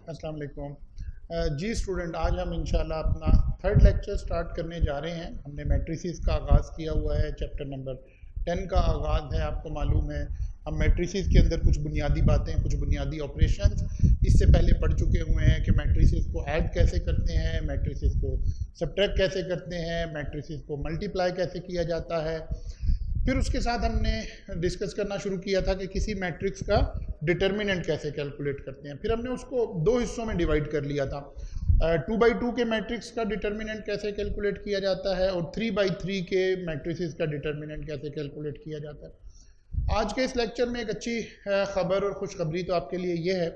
अस्सलाम वालेकुम। जी स्टूडेंट, आज हम इंशाल्लाह अपना थर्ड लेक्चर स्टार्ट करने जा रहे हैं। हमने मैट्रिसेस का आगाज़ किया हुआ है, चैप्टर नंबर 10 का आगाज़ है। आपको मालूम है हम मैट्रिसेस के अंदर कुछ बुनियादी बातें, कुछ बुनियादी ऑपरेशंस इससे पहले पढ़ चुके हुए हैं कि मैट्रिसेस को ऐड कैसे करते हैं, मैट्रिसेस को सब्ट्रैक्ट कैसे करते हैं, मैट्रिसेस को मल्टीप्लाई कैसे किया जाता है। फिर उसके साथ हमने डिस्कस करना शुरू किया था कि किसी मैट्रिक्स का डिटर्मिनेंट कैसे कैलकुलेट करते हैं। फिर हमने उसको दो हिस्सों में डिवाइड कर लिया था। 2/2 के मैट्रिक्स का डिटर्मिनेंट कैसे कैलकुलेट किया जाता है और 3/3 के मैट्रिसेस का डिटर्मिनेंट कैसे कैलकुलेट किया जाता है। आज के इस लेक्चर में एक अच्छी खबर और खुशखबरी तो आपके लिए ये है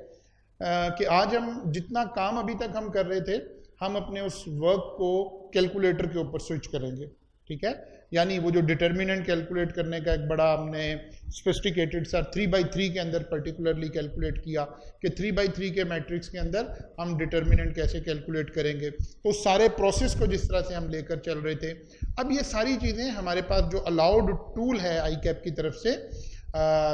कि आज हम जितना काम अभी तक हम कर रहे थे, हम अपने उस वर्क को कैलकुलेटर के ऊपर स्विच करेंगे। ठीक है, यानी वो जो डिटर्मिनेंट कैलकुलेट करने का एक बड़ा हमने सोफिस्टिकेटेड सा 3/3 के अंदर पर्टिकुलरली कैलकुलेट किया कि 3/3 के मैट्रिक्स के अंदर हम डिटर्मिनेंट कैसे कैलकुलेट करेंगे। तो सारे प्रोसेस को जिस तरह से हम लेकर चल रहे थे, अब ये सारी चीज़ें हमारे पास जो अलाउड टूल है ICAP की तरफ से,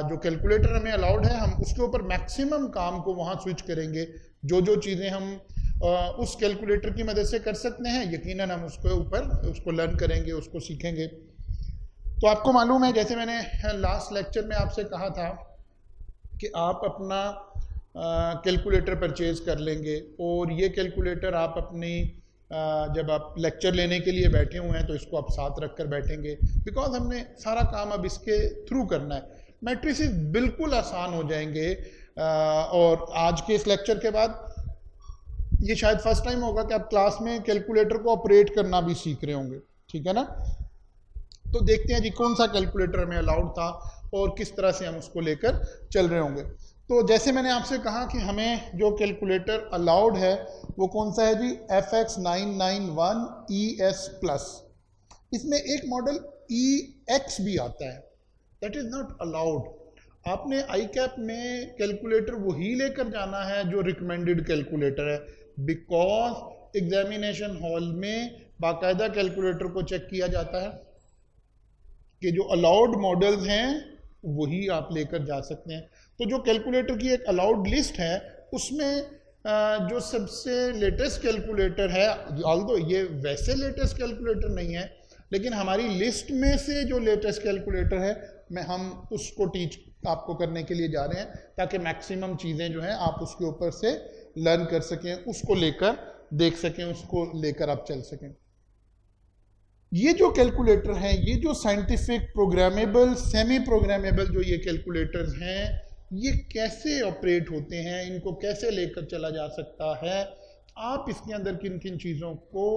जो कैलकुलेटर हमें अलाउड है, हम उसके ऊपर मैक्सिमम काम को वहाँ स्विच करेंगे। जो जो चीज़ें हम उस कैलकुलेटर की मदद से कर सकते हैं, यकीनन हम उसके ऊपर उसको लर्न करेंगे, उसको सीखेंगे। तो आपको मालूम है, जैसे मैंने लास्ट लेक्चर में आपसे कहा था कि आप अपना कैलकुलेटर परचेज कर लेंगे और ये कैलकुलेटर आप अपनी जब आप लेक्चर लेने के लिए बैठे हुए हैं तो इसको आप साथ रख कर बैठेंगे, बिकॉज हमने सारा काम अब इसके थ्रू करना है। मैट्रिसेस बिल्कुल आसान हो जाएंगे और आज के इस लेक्चर के बाद ये शायद फर्स्ट टाइम होगा कि आप क्लास में कैलकुलेटर को ऑपरेट करना भी सीख रहे होंगे। ठीक है ना? तो देखते हैं जी कौन सा कैलकुलेटर हमें अलाउड था और किस तरह से हम उसको लेकर चल रहे होंगे। तो जैसे मैंने आपसे कहा कि हमें जो कैलकुलेटर अलाउड है वो कौन सा है जी, FX991 ES+। इसमें एक मॉडल EX भी आता है, दैट इज नॉट अलाउड। आपने ICAP में कैलकुलेटर वही लेकर जाना है जो रिकमेंडेड कैलकुलेटर है, बिकॉज एग्जामिनेशन हॉल में बाकायदा कैलकुलेटर को चेक किया जाता है कि जो अलाउड मॉडल्स हैं वही आप लेकर जा सकते हैं। तो जो कैलकुलेटर की एक अलाउड लिस्ट है, उसमें जो सबसे लेटेस्ट कैलकुलेटर है, ऑल्दो ये वैसे लेटेस्ट कैलकुलेटर नहीं है, लेकिन हमारी लिस्ट में से जो लेटेस्ट कैलकुलेटर है हम उसको टीच आपको करने के लिए जा रहे हैं, ताकि मैक्सिमम चीज़ें जो हैं आप उसके ऊपर से लर्न कर सकें, उसको लेकर देख सकें, उसको लेकर आप चल सकें। ये जो कैलकुलेटर हैं, ये जो साइंटिफिक प्रोग्रामेबल, सेमी प्रोग्रामेबल जो ये कैलकुलेटर्स हैं, ये कैसे ऑपरेट होते हैं, इनको कैसे लेकर चला जा सकता है, आप इसके अंदर किन किन चीज़ों को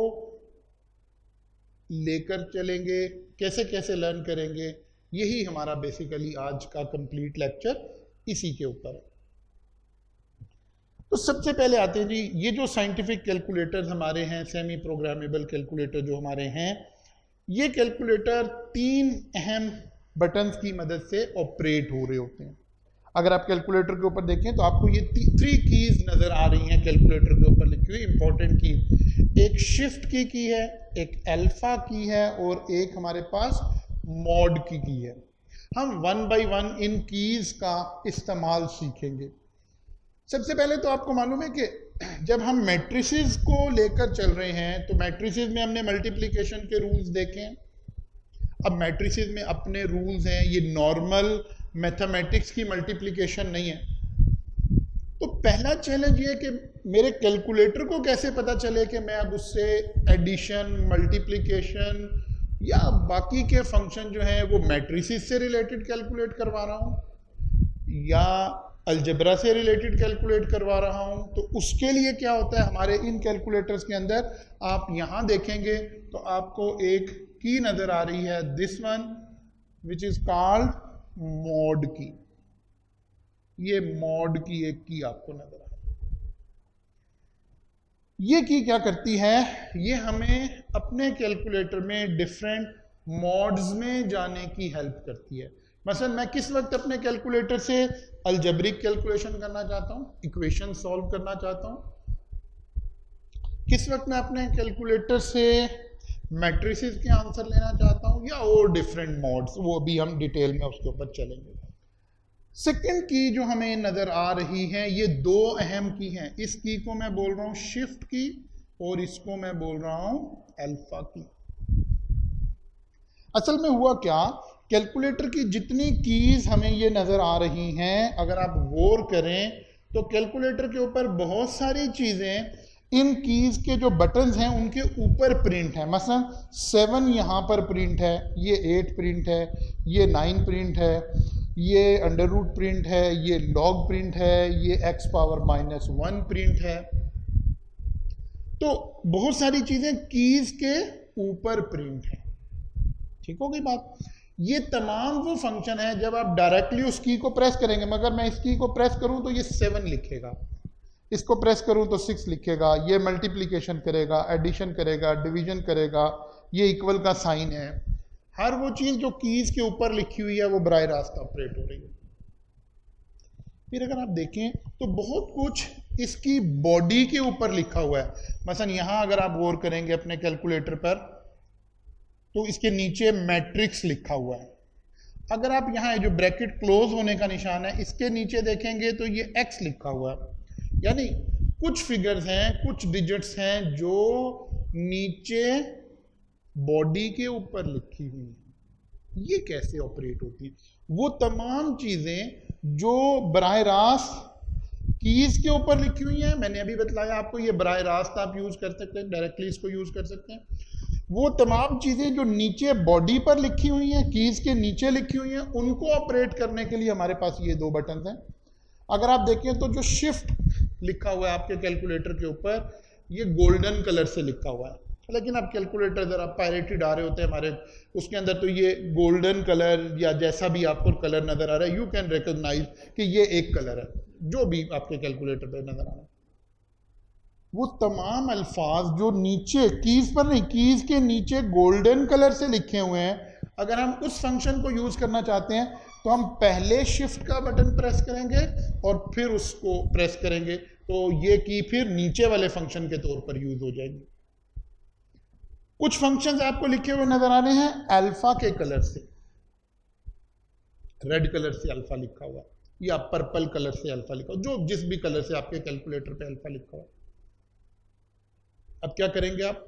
लेकर चलेंगे, कैसे कैसे लर्न करेंगे, यही हमारा बेसिकली आज का कंप्लीट लेक्चर इसी के ऊपर है। तो सबसे पहले आते हैं जी, ये जो साइंटिफिक कैलकुलेटर्स हमारे हैं, सेमी प्रोग्रामेबल कैलकुलेटर जो हमारे हैं, ये कैलकुलेटर 3 अहम बटन्स की मदद से ऑपरेट हो रहे होते हैं। अगर आप कैलकुलेटर के ऊपर देखें तो आपको ये 3 कीज नजर आ रही हैं कैलकुलेटर के ऊपर लिखी हुई, इंपॉर्टेंट की। एक शिफ्ट की है, एक अल्फा की है और एक हमारे पास मॉड की है। हम 1 बाय 1 इन कीज का इस्तेमाल सीखेंगे। सबसे पहले तो आपको मालूम है कि जब हम मैट्रिसेस को लेकर चल रहे हैं तो मैट्रिसेस में हमने मल्टीप्लिकेशन के रूल्स देखे हैं। अब मैट्रिसेस में अपने रूल्स हैं, ये नॉर्मल मैथमेटिक्स की मल्टीप्लिकेशन नहीं है। तो पहला चैलेंज ये है कि मेरे कैलकुलेटर को कैसे पता चले कि मैं अब उससे एडिशन, मल्टीप्लिकेशन या बाकी के फंक्शन जो हैं वो मैट्रिसेस से रिलेटेड कैलकुलेट करवा रहा हूँ या अलजेब्रा से रिलेटेड कैलकुलेट करवा रहा हूँ। तो उसके लिए क्या होता है, हमारे इन कैलकुलेटर्स के अंदर आप यहाँ देखेंगे तो आपको एक की नज़र आ रही है, this one which is called mod की। ये मॉड की एक की आपको नज़र आ रही है। ये की क्या करती है, ये हमें अपने कैलकुलेटर में डिफरेंट मॉड्स में जाने की हेल्प करती है। मसलन मैं किस वक्त अपने कैलकुलेटर से अलजेब्रिक कैलकुलेशन करना चाहता हूँ, इक्वेशन सॉल्व करना चाहता हूँ, किस वक्त मैं अपने कैलकुलेटर से मैट्रिसेस के आंसर लेना चाहता हूँ या और डिफरेंट मॉड्स, वो भी हम डिटेल में उसके ऊपर चलेंगे। सेकंड की जो हमें नजर आ रही है, ये दो अहम की हैं। इस की को मैं बोल रहा हूं शिफ्ट की और इसको मैं बोल रहा हूं अल्फा की। असल में हुआ क्या, कैलकुलेटर की जितनी कीज हमें ये नजर आ रही हैं, अगर आप गौर करें तो कैलकुलेटर के ऊपर बहुत सारी चीजें इन कीज के जो बटन्स हैं उनके ऊपर प्रिंट है। मसलन 7 यहाँ पर प्रिंट है, ये 8 प्रिंट है, ये 9 प्रिंट है, ये अंडर रूट प्रिंट है, ये लॉग प्रिंट है, ये x पावर -1 प्रिंट है। तो बहुत सारी चीजें कीज के ऊपर प्रिंट है। ठीक हो गई बात। ये तमाम वो फंक्शन है जब आप डायरेक्टली उस की को प्रेस करेंगे, मगर मैं इस की को प्रेस करूं तो ये 7 लिखेगा, इसको प्रेस करूं तो 6 लिखेगा, ये मल्टीप्लिकेशन करेगा, एडिशन करेगा, डिवीजन करेगा, ये इक्वल का साइन है। हर वो चीज जो कीज के ऊपर लिखी हुई है वो बराह रास्त ऑपरेट हो रही है। फिर अगर आप देखें तो बहुत कुछ इसकी बॉडी के ऊपर लिखा हुआ है। मसलन यहां अगर आप गौर करेंगे अपने कैलकुलेटर पर तो इसके नीचे मैट्रिक्स लिखा हुआ है। अगर आप यहाँ जो ब्रैकेट क्लोज होने का निशान है इसके नीचे देखेंगे तो ये x लिखा हुआ है। यानी कुछ फिगर्स हैं, कुछ डिजिट्स हैं जो नीचे बॉडी के ऊपर लिखी हुई हैं। ये कैसे ऑपरेट होती है? वो तमाम चीजें जो बराह रास्त कीज के ऊपर लिखी हुई हैं, मैंने अभी बतलाया आपको, ये बराह रास्त आप यूज कर सकते हैं, डायरेक्टली इसको यूज कर सकते हैं। वो तमाम चीजें जो नीचे बॉडी पर लिखी हुई हैं, कीज के नीचे लिखी हुई हैं, उनको ऑपरेट करने के लिए हमारे पास ये दो बटन हैं। अगर आप देखें तो जो शिफ्ट लिखा हुआ है आपके कैलकुलेटर के ऊपर, ये गोल्डन कलर से लिखा हुआ है। लेकिन आप कैलकुलेटर जरा पायरेटेड आ रहे होते हैं हमारे, उसके अंदर तो ये गोल्डन कलर या जैसा भी आपको कलर नजर आ रहा है, यू कैन रिकॉग्नाइज कि ये एक कलर है, जो भी आपके कैलकुलेटर पर नजर आ रहा है। वो तमाम अल्फाज जो नीचे कीज पर नहीं, कीज के नीचे गोल्डन कलर से लिखे हुए हैं, अगर हम उस फंक्शन को यूज करना चाहते हैं तो हम पहले शिफ्ट का बटन प्रेस करेंगे और फिर उसको प्रेस करेंगे, तो ये की फिर नीचे वाले फंक्शन के तौर पर यूज हो जाएगी। कुछ फंक्शंस आपको लिखे हुए नजर आ रहे हैं अल्फा के कलर से, रेड कलर से अल्फा लिखा हुआ या पर्पल कलर से अल्फा लिखा हुआ, जो जिस भी कलर से आपके कैलकुलेटर पे अल्फा लिखा हुआ। अब क्या करेंगे आप,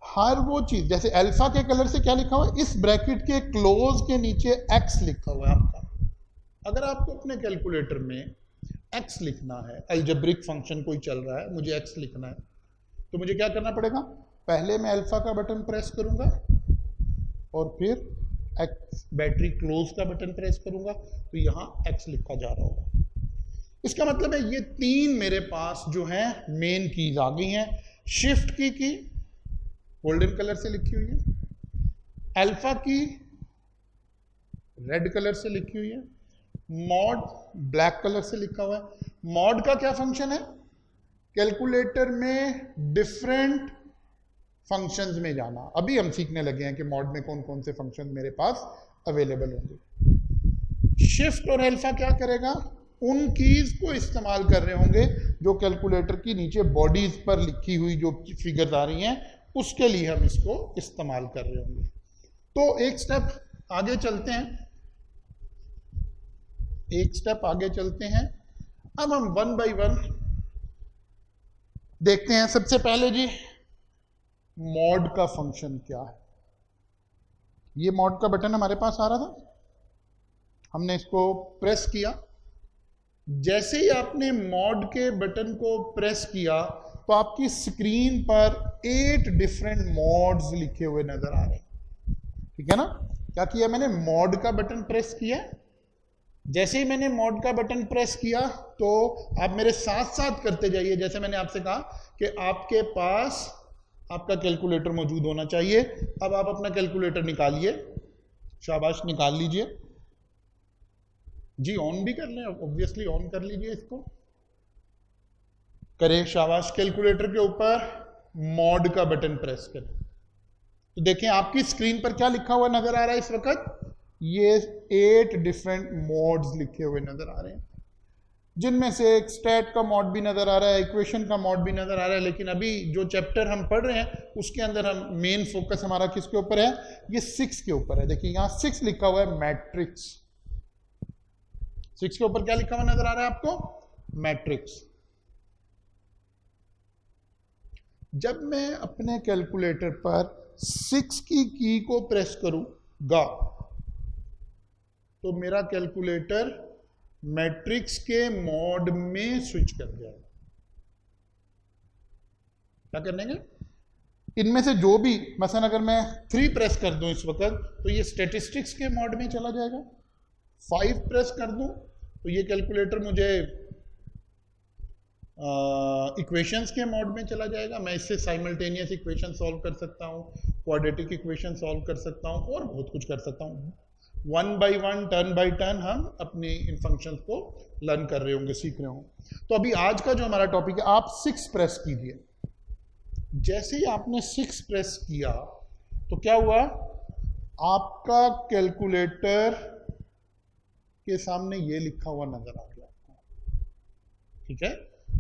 हर वो चीज जैसे अल्फा के कलर से क्या लिखा हुआ है, इस ब्रैकेट के क्लोज के नीचे x लिखा हुआ है आपका। अगर आपको अपने कैलकुलेटर में x लिखना है, अलजेब्रिक फंक्शन कोई चल रहा है, मुझे x लिखना है, तो मुझे क्या करना पड़ेगा, पहले मैं अल्फा का बटन प्रेस करूंगा और फिर x बैटरी क्लोज का बटन प्रेस करूंगा, तो यहां x लिखा जा रहा होगा। इसका मतलब है ये तीन मेरे पास जो है मेन कीज आ गई हैं। शिफ्ट की गोल्डन कलर से लिखी हुई है, अल्फा की रेड कलर से लिखी हुई है, मॉड ब्लैक कलर से लिखा हुआ है। मॉड का क्या फंक्शन है, कैलकुलेटर में डिफरेंट फंक्शंस में जाना। अभी हम सीखने लगे हैं कि मॉड में कौन कौन से फंक्शन मेरे पास अवेलेबल होंगे। शिफ्ट और अल्फा क्या करेगा, उन कीज को इस्तेमाल कर रहे होंगे जो कैलकुलेटर की नीचे बॉडीज पर लिखी हुई जो फिगर्स आ रही हैं, उसके लिए हम इसको इस्तेमाल कर रहे होंगे। तो एक स्टेप आगे चलते हैं, एक स्टेप आगे चलते हैं। अब हम वन बाय वन देखते हैं। सबसे पहले जी मॉड का फंक्शन क्या है। ये मॉड का बटन हमारे पास आ रहा था, हमने इसको प्रेस किया। जैसे ही आपने मॉड के बटन को प्रेस किया तो आपकी स्क्रीन पर 8 डिफरेंट मॉड्स लिखे हुए नजर आ रहे हैं। ठीक है ना, क्या किया मैंने, मॉड का बटन प्रेस किया। जैसे ही मैंने मॉड का बटन प्रेस किया तो आप मेरे साथ साथ करते जाइए। जैसे मैंने आपसे कहा कि आपके पास आपका कैलकुलेटर मौजूद होना चाहिए। अब आप अपना कैलकुलेटर निकालिए, शाबाश निकाल लीजिए जी, ऑन भी कर लें, ऑब्वियसली ऑन कर लीजिए, इसको करें, शाबाश। कैलकुलेटर के ऊपर मॉड का बटन प्रेस करें तो देखें आपकी स्क्रीन पर क्या लिखा हुआ नजर आ रहा है इस वक्त, ये 8 डिफरेंट मॉड्स लिखे हुए नजर आ रहे हैं, जिनमें से एक स्टैट का मॉड भी नजर आ रहा है, इक्वेशन का मॉड भी नजर आ रहा है। लेकिन अभी जो चैप्टर हम पढ़ रहे हैं उसके अंदर हम मेन फोकस हमारा किसके ऊपर है, ये 6 के ऊपर है। देखिए यहाँ 6 लिखा हुआ है, मैट्रिक्स। 6 के ऊपर क्या लिखा हुआ नजर आ रहा है आपको? मैट्रिक्स। जब मैं अपने कैलकुलेटर पर 6 की को प्रेस करूंगा तो मेरा कैलकुलेटर मैट्रिक्स के मोड में स्विच कर जाएगा। क्या करने के? इनमें से जो भी, मसलन अगर मैं 3 प्रेस कर दूं इस वक्त तो ये स्टैटिस्टिक्स के मोड में चला जाएगा। 5 प्रेस कर दूं तो ये कैलकुलेटर मुझे इक्वेशंस के मोड में चला जाएगा। मैं इससे साइमल्टेनियस इक्वेशन सॉल्व कर सकता हूँ, क्वाड्रेटिक इक्वेशन सॉल्व कर सकता हूँ और बहुत कुछ कर सकता हूँ। 1 बाई 1, टर्न बाई टर्न हम अपने इन फंक्शंस को लर्न कर रहे होंगे, सीख रहे होंगे। तो अभी आज का जो हमारा टॉपिक है, आप 6 प्रेस कीजिए। जैसे ही आपने 6 प्रेस किया तो क्या हुआ? आपका कैलकुलेटर के सामने ये लिखा हुआ नजर आ गया आपको। ठीक है,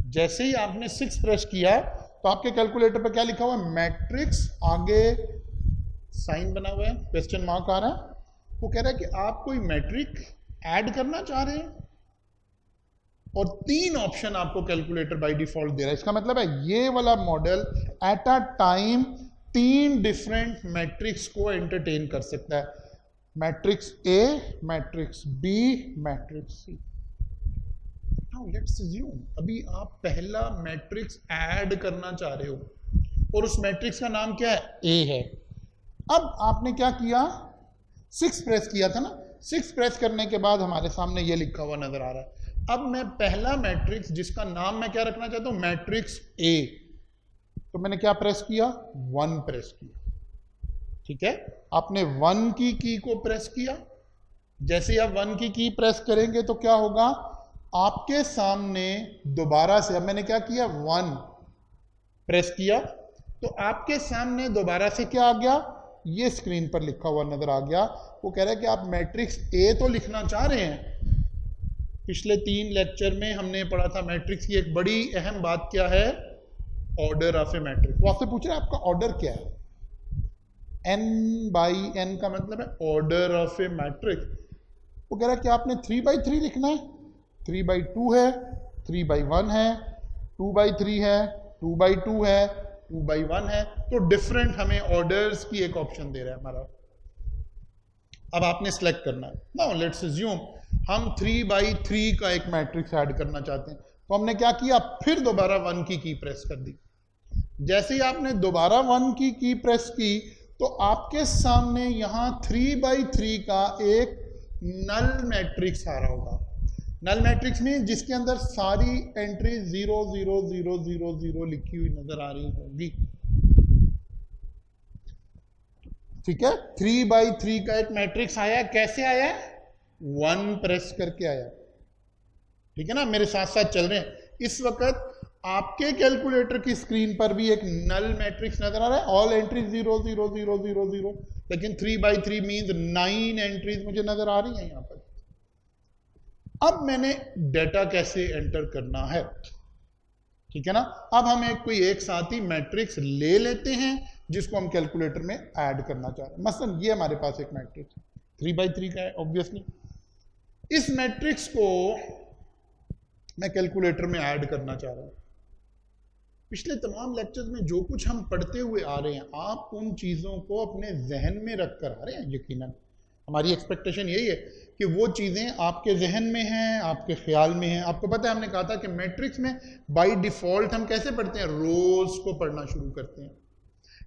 जैसे ही आपने 6 प्रेस किया तो आपके कैलकुलेटर पर क्या लिखा हुआ है? मैट्रिक्स। आगे साइन बना हुआ है, क्वेश्चन मार्क आ रहा है। वो कह रहा है कि आप कोई मैट्रिक ऐड करना चाह रहे हैं और 3 ऑप्शन आपको कैलकुलेटर बाय डिफॉल्ट दे रहा है। इसका मतलब है ये वाला model at a time 3 different matrix को एंटरटेन कर सकता है। Matrix A, matrix B, matrix C. Now let's assume अभी आप पहला मैट्रिक्स ऐड करना चाह रहे हो और उस मैट्रिक्स का नाम क्या है? ए है। अब आपने क्या किया? 6 प्रेस किया था ना। 6 प्रेस करने के बाद हमारे सामने ये लिखा हुआ नजर आ रहा है। अब मैं पहला मैट्रिक्स जिसका नाम मैं क्या रखना चाहता हूं? Matrix A. तो मैंने क्या प्रेस किया? 1 प्रेस किया। ठीक है, आपने 1 की को प्रेस किया। जैसे ही आप 1 की प्रेस करेंगे तो क्या होगा? आपके सामने दोबारा से, अब मैंने क्या किया? 1 प्रेस किया तो आपके सामने दोबारा से क्या आ गया? ये स्क्रीन पर लिखा हुआ नजर आ गया। वो कह रहा है कि आप मैट्रिक्स ए तो लिखना चाह रहे हैं। पिछले 3 लेक्चर में हमने पढ़ा था मैट्रिक्स की एक बड़ी अहम बात क्या है? Order of A matrix. वो आपसे पूछ रहे हैं आपका ऑर्डर क्या है? n बाई n का मतलब है ऑर्डर ऑफ ए मैट्रिक्स। वो कह रहा है कि आपने 3 बाई 3 लिखना है, 3 बाई 2 है, 3 बाई 1 है, 2 बाई 3 है, 2 बाई 2 है, 2 बाई 1 है। तो डिफरेंट हमें ऑर्डर्स की एक ऑप्शन दे रहा है हमारा। अब आपने सेलेक्ट करना है। नाउ लेट्स अज्यूम हम 3 बाई 3 का एक मैट्रिक्स ऐड करना चाहते हैं। तो हमने क्या किया? फिर दोबारा 1 की प्रेस कर दी। जैसे ही आपने दोबारा 1 की प्रेस की तो आपके सामने यहां 3 बाई 3 का एक नल मैट्रिक्स आ रहा होगा। नल मैट्रिक्स में जिसके अंदर सारी एंट्री 0 0 0 0 0 लिखी हुई नजर आ रही होगी। ठीक है, 3 बाई 3 का एक मैट्रिक्स आया। कैसे आया? 1 प्रेस करके आया। ठीक है ना, मेरे साथ साथ चल रहे हैं। इस वक्त आपके कैलकुलेटर की स्क्रीन पर भी एक नल मैट्रिक्स नजर आ रहा है। ऑल एंट्री 0 0 0 0 0, लेकिन 3 बाई 3 मीन्स 9 एंट्रीज मुझे नजर आ रही हैं यहां पर। अब मैंने डेटा कैसे एंटर करना है? ठीक है ना, अब हम एक साथ ही मैट्रिक्स ले लेते हैं जिसको हम कैलकुलेटर में ऐड करना चाह रहे हैं। मसलन ये हमारे पास एक मैट्रिक्स 3 बाई 3 का है ऑब्वियसली। इस मैट्रिक्स को मैं कैलकुलेटर में ऐड करना चाह रहा हूं। पिछले तमाम लेक्चर्स में जो कुछ हम पढ़ते हुए आ रहे हैं, आप उन चीज़ों को अपने जहन में रख कर आ रहे हैं। यकीनन हमारी एक्सपेक्टेशन यही है कि वो चीज़ें आपके जहन में हैं, आपके ख्याल में हैं। आपको पता है हमने कहा था कि मैट्रिक्स में बाय डिफ़ॉल्ट हम कैसे पढ़ते हैं? रोज़ को पढ़ना शुरू करते हैं।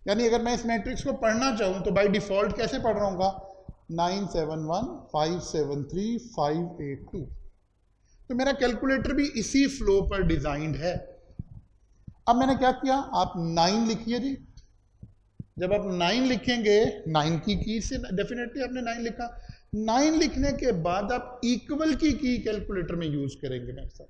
यानी अगर मैं इस मैट्रिक्स को पढ़ना चाहूँ तो बाय डिफ़ॉल्ट कैसे पढ़ रहा हूँगा? 9 7 1 5 7 3 5 8 2। तो मेरा कैलकुलेटर भी इसी फ्लो पर डिज़ाइंड है। अब मैंने क्या किया? आप 9 लिखिए जी। जब आप 9 लिखेंगे, 9 की से डेफिनेटली आपने 9 लिखा। 9 लिखने के बाद आप इक्वल की कैलकुलेटर में यूज करेंगे मेरे साथ।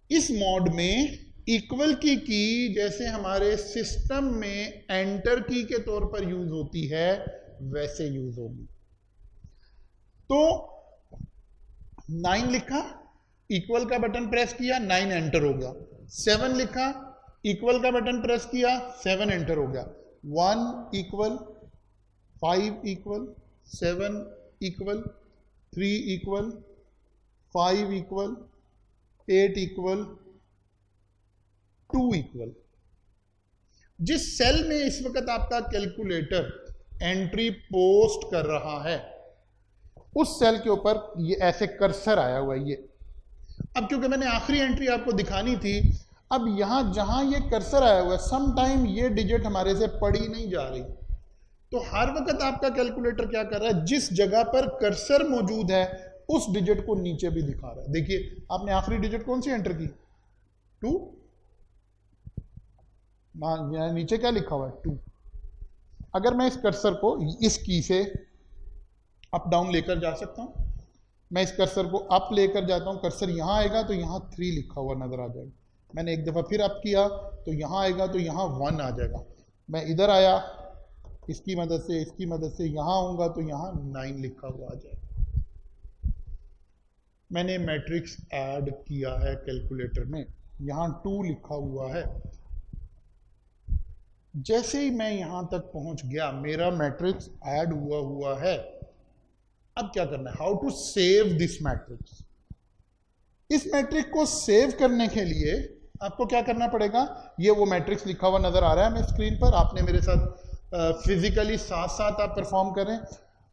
इस मोड में इक्वल की जैसे हमारे सिस्टम में एंटर की के तौर पर यूज होती है वैसे यूज होगी। तो 9 लिखा, इक्वल का बटन प्रेस किया, 9 एंटर हो गया। 7 लिखा, इक्वल का बटन प्रेस किया, 7 एंटर हो गया। 1 equal, 5 equal, 7 equal, 3 equal, 5 equal, 8 equal, 2 equal. जिस सेल में इस वक्त आपका कैलकुलेटर एंट्री पोस्ट कर रहा है उस सेल के ऊपर ये ऐसे कर्सर आया हुआ है ये। अब क्योंकि मैंने आखिरी एंट्री आपको दिखानी थी, अब यहां जहां ये कर्सर आया हुआ है सम टाइम ये डिजिट हमारे से पढ़ी नहीं जा रही, तो हर वक्त आपका कैलकुलेटर क्या कर रहा है, जिस जगह पर कर्सर मौजूद है उस डिजिट को नीचे भी दिखा रहा है। देखिए आपने आखिरी डिजिट कौन सी एंटर की, 2, नीचे क्या लिखा हुआ है 2। अगर मैं इस कर्सर को इस की से अप डाउन लेकर जा सकता हूं, मैं इस कर्सर को अप लेकर जाता हूं, कर्सर यहां आएगा तो यहां 3 लिखा हुआ नजर आ जाएगा। मैंने एक दफा फिर अप किया तो यहां आएगा तो यहां 1 आ जाएगा। मैं इधर आया इसकी मदद से यहां आऊंगा तो यहां 9 लिखा हुआ आ जाएगा। मैंने मैट्रिक्स ऐड किया है कैलकुलेटर में, यहां 2 लिखा हुआ है। जैसे ही मैं यहां तक पहुंच गया मेरा मैट्रिक्स ऐड हुआ है। अब क्या करना है, how to save this matrix. इस मैट्रिक्स को सेव करने के लिए आपको क्या करना पड़ेगा, ये वो मैट्रिक्स लिखा हुआ नजर आ रहा है हमें स्क्रीन पर, आपने मेरे साथ फिजिकली साथ साथ आप परफॉर्म कर रहे हैं।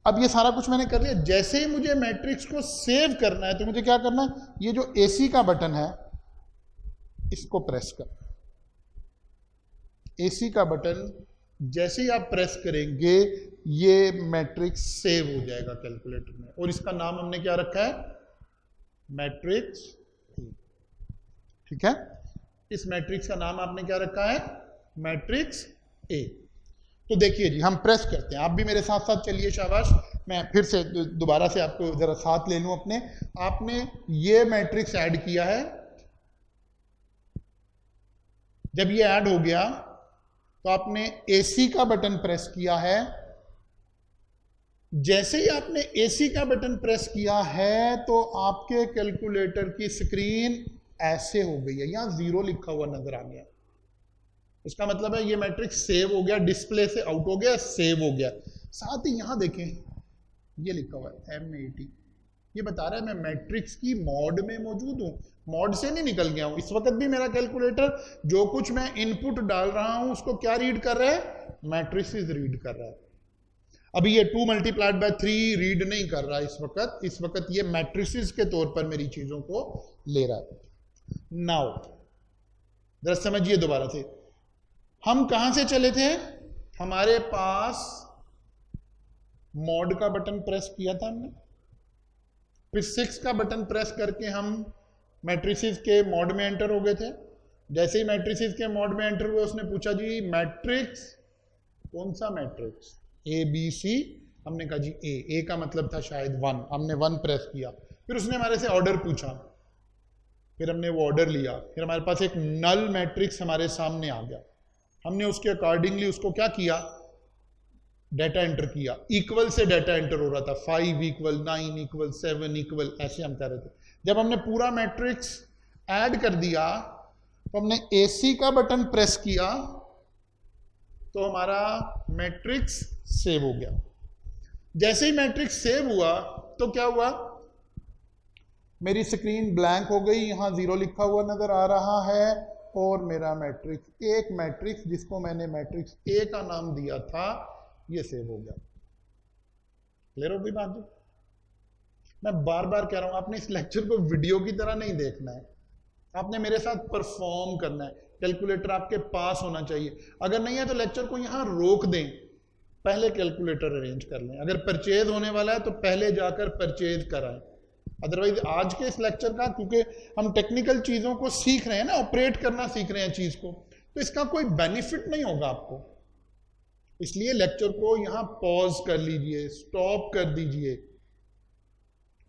अब ये सारा कुछ मैंने कर लिया। जैसे ही मुझे मैट्रिक्स को सेव करना है तो मुझे क्या करना है, ये जो AC का बटन है इसको प्रेस करना। AC का बटन जैसे ही आप प्रेस करेंगे ये मैट्रिक्स सेव हो जाएगा कैलकुलेटर में, और इसका नाम हमने क्या रखा है, मैट्रिक्स। ठीक है, इस मैट्रिक्स का नाम आपने क्या रखा है, मैट्रिक्स A। तो देखिए जी, हम प्रेस करते हैं, आप भी मेरे साथ साथ चलिए, शाबाश। मैं फिर से दोबारा से आपको जरा साथ ले लूं अपने। आपने ये मैट्रिक्स ऐड किया है, जब ये ऐड हो गया तो आपने AC का बटन प्रेस किया है। जैसे ही आपने AC का बटन प्रेस किया है तो आपके कैलकुलेटर की स्क्रीन ऐसे हो गई है, यहां 0 लिखा हुआ नजर आ गया। इसका मतलब है ये मैट्रिक्स सेव हो गया, डिस्प्ले से आउट हो गया, सेव हो गया। साथ ही यहां देखें ये लिखा हुआ है M80, ये बता रहा है मैं मैट्रिक्स की मॉड में मौजूद हूं, मॉड से नहीं निकल गया हूं। इस वक्त भी मेरा कैलकुलेटर जो कुछ मैं इनपुट डाल रहा हूं उसको क्या रीड कर रहा है, मैट्रिसेस रीड कर रहा है। अभी ये 2 मल्टीप्लाइड बाय 3 रीड नहीं कर रहा इस वक्त ये मैट्रिसेस के तौर पर मेरी चीजों को ले रहा है। नाउ जरा समझिए दोबारा से, हम कहां से चले थे, हमारे पास मॉड का बटन प्रेस किया था हमने, फिर 6 का बटन प्रेस करके हम मैट्रिसेस के मॉड में एंटर हो गए थे। जैसे ही मैट्रिसेस के मॉड में एंटर हुए उसने पूछा जी मैट्रिक्स, कौन सा मैट्रिक्स, ABC। हमने कहा जी A का मतलब था शायद 1, हमने 1 प्रेस किया। फिर उसने हमारे से ऑर्डर पूछा, फिर हमने वो ऑर्डर लिया, फिर हमारे पास एक नल मैट्रिक्स हमारे सामने आ गया। हमने उसके अकॉर्डिंगली उसको क्या किया, डाटा एंटर किया। इक्वल से डाटा एंटर हो रहा था, 5 इक्वल, 9 इक्वल, 7 इक्वल, ऐसे हम कर रहे थे। जब हमने पूरा मैट्रिक्स ऐड कर दिया तो हमने AC का बटन प्रेस किया तो हमारा मैट्रिक्स सेव हो गया। जैसे ही मैट्रिक्स सेव हुआ तो क्या हुआ, मेरी स्क्रीन ब्लैंक हो गई, यहां 0 लिखा हुआ नजर आ रहा है, और मेरा मैट्रिक्स, एक मैट्रिक्स जिसको मैंने मैट्रिक्स A का नाम दिया था, ये सेव हो गया। क्लियर हो गई बात जी? मैं बार बार कह रहा हूं, आपने इस लेक्चर को वीडियो की तरह नहीं देखना है, आपने मेरे साथ परफॉर्म करना है। कैलकुलेटर आपके पास होना चाहिए, अगर नहीं है तो लेक्चर को यहां रोक दें, पहले कैलकुलेटर अरेंज कर लें। अगर परचेज होने वाला है तो पहले जाकर परचेज कराएं। अदरवाइज आज के इस लेक्चर का, क्योंकि हम टेक्निकल चीजों को सीख रहे हैं ना, ऑपरेट करना सीख रहे हैं चीज को, तो इसका कोई बेनिफिट नहीं होगा आपको। इसलिए लेक्चर को यहां पॉज कर लीजिए, स्टॉप कर दीजिए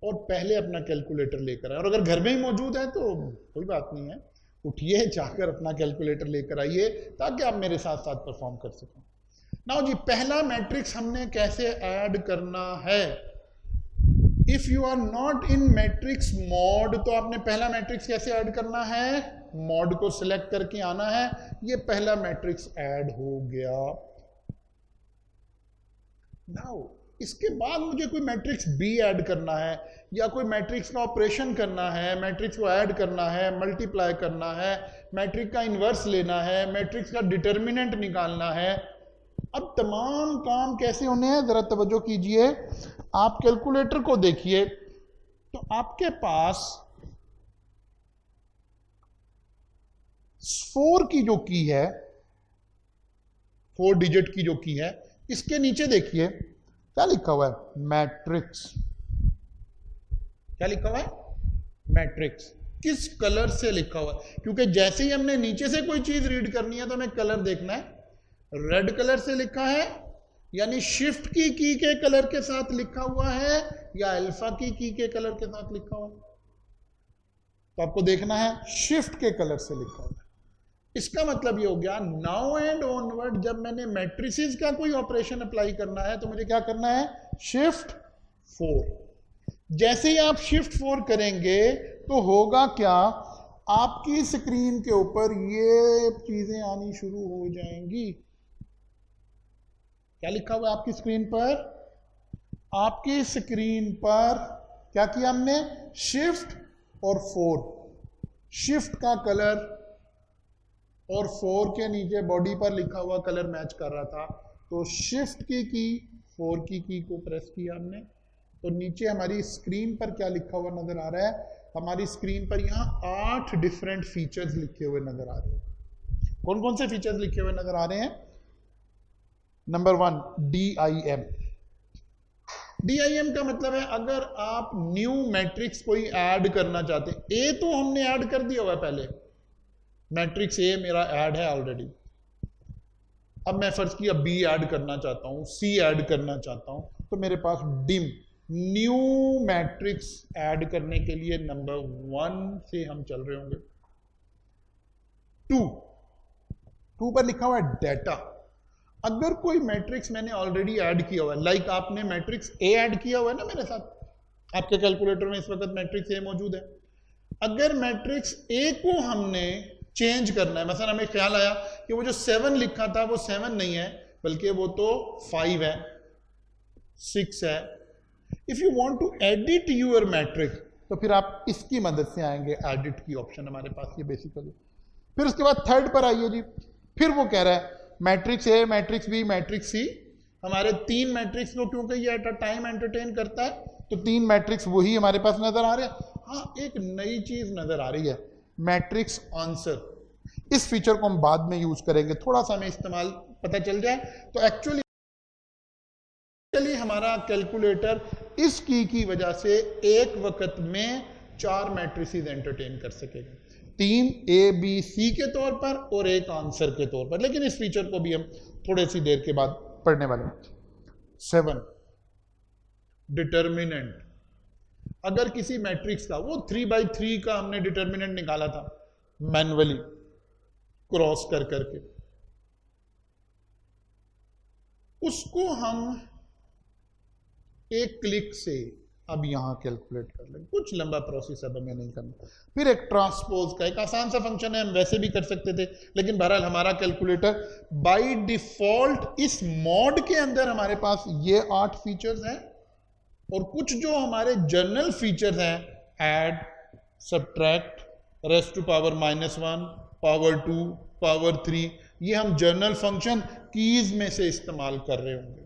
और पहले अपना कैलकुलेटर लेकर आए। और अगर घर में ही मौजूद है तो कोई बात नहीं है, उठिए जाकर अपना कैलकुलेटर लेकर आइए ताकि आप मेरे साथ साथ परफॉर्म कर सकें। नाउ जी, पहला मैट्रिक्स हमने कैसे ऐड करना है। If you are not in matrix mode, तो आपने पहला मैट्रिक्स कैसे ऐड करना है, मॉड को सिलेक्ट करके आना है। ये पहला मैट्रिक्स ऐड हो गया। नाउ इसके बाद मुझे कोई मैट्रिक्स बी ऐड करना है, या कोई मैट्रिक्स का ऑपरेशन करना है, मैट्रिक्स को ऐड करना है, मल्टीप्लाई करना है, मैट्रिक्स का इन्वर्स लेना है, मैट्रिक्स का डिटर्मिनेंट निकालना है। अब तमाम काम कैसे होने हैं, जरा तवज्जो कीजिए। आप कैलकुलेटर को देखिए तो आपके पास 4 की जो की है, 4 डिजिट की जो की है, इसके नीचे देखिए क्या लिखा हुआ है, मैट्रिक्स। क्या लिखा हुआ है, मैट्रिक्स। किस कलर से लिखा हुआ है, क्योंकि जैसे ही हमने नीचे से कोई चीज रीड करनी है तो हमें कलर देखना है। रेड कलर से लिखा है, यानी शिफ्ट की के कलर के साथ लिखा हुआ है, या अल्फा की के कलर के साथ लिखा हुआ है। तो आपको देखना है शिफ्ट के कलर से लिखा हुआ है। इसका मतलब ये हो गया, नाउ एंड ऑनवर्ड जब मैंने मैट्रिसेस का कोई ऑपरेशन अप्लाई करना है तो मुझे क्या करना है, शिफ्ट 4। जैसे ही आप शिफ्ट 4 करेंगे तो होगा क्या, आपकी स्क्रीन के ऊपर ये चीजें आनी शुरू हो जाएंगी। क्या लिखा हुआ है आपकी स्क्रीन पर, आपकी स्क्रीन पर क्या किया हमने, शिफ्ट और 4। शिफ्ट का कलर और 4 के नीचे बॉडी पर लिखा हुआ कलर मैच कर रहा था, तो शिफ्ट की 4 की को प्रेस किया हमने, तो नीचे हमारी स्क्रीन पर क्या लिखा हुआ नजर आ रहा है, हमारी स्क्रीन पर यहाँ 8 डिफरेंट फीचर्स लिखे हुए नजर आ रहे हैं। कौन कौन से फीचर्स लिखे हुए नजर आ रहे हैं, नंबर 1 DIM। DIM का मतलब है अगर आप न्यू मैट्रिक्स कोई ऐड करना चाहते हैं, ए तो हमने ऐड कर दिया हुआ है पहले, मैट्रिक्स ए मेरा ऐड है ऑलरेडी। अब मैं फर्ज किया बी ऐड करना चाहता हूं, सी ऐड करना चाहता हूं, तो मेरे पास डिम न्यू मैट्रिक्स ऐड करने के लिए नंबर 1 से हम चल रहे होंगे। 2 पर लिखा हुआ है डाटा। अगर कोई मैट्रिक्स मैंने ऑलरेडी ऐड किया हुआ है, लाइक आपने मैट्रिक्स ए ऐड किया हुआ है ना मेरे साथ, आपके कैलकुलेटर में इस वक्त मैट्रिक्स ए मौजूद है। अगर मैट्रिक्स ए को हमने चेंज करना है, मतलब हमें ख्याल आया कि वो जो 7 लिखा था वो 7 नहीं है, बल्कि वो तो 5 है, 6 है। If you want to edit your matrix, तो फिर आप इसकी मदद से आएंगे, एडिट की ऑप्शन हमारे पास ये बेसिकली। फिर उसके बाद 3rd पर आइए जी, फिर वो कह रहा है matrix A, matrix B, matrix C. हमारे 3 मैट्रिक्स को क्योंकि ये एट अ टाइम एंटरटेन करता है, तो 3 मैट्रिक्स वही हमारे पास नजर आ रहे हैं। हाँ, एक नई चीज नजर आ रही है, मैट्रिक्स आंसर। इस फीचर को हम बाद में यूज करेंगे, थोड़ा सा हमें इस्तेमाल पता चल जाए। तो एक्चुअली हमारा कैलकुलेटर इस की वजह से एक वक्त में 4 मैट्रिसेस एंटरटेन कर सकेगा, 3 ABC के तौर पर और एक आंसर के तौर पर। लेकिन इस फीचर को भी हम थोड़ी सी देर के बाद पढ़ने वाले हैं। 7 डिटर्मिनेंट। अगर किसी मैट्रिक्स का, वो 3/3 का हमने डिटर्मिनेंट निकाला था मैन्युअली क्रॉस कर करके, उसको हम एक क्लिक से अब यहां कैलकुलेट कर लेंगे। कुछ लंबा प्रोसेस अब हमें नहीं करना। फिर एक ट्रांसपोज का एक आसान सा फंक्शन है, हम वैसे भी कर सकते थे, लेकिन बहरहाल हमारा कैलकुलेटर बाय डिफॉल्ट इस मोड के अंदर हमारे पास ये 8 फीचर्स हैं, और कुछ जो हमारे जनरल फीचर्स हैं, add, subtract, raise to power -1, power 2, power 3, ये हम जनरल फंक्शन कीज में से इस्तेमाल कर रहे होंगे।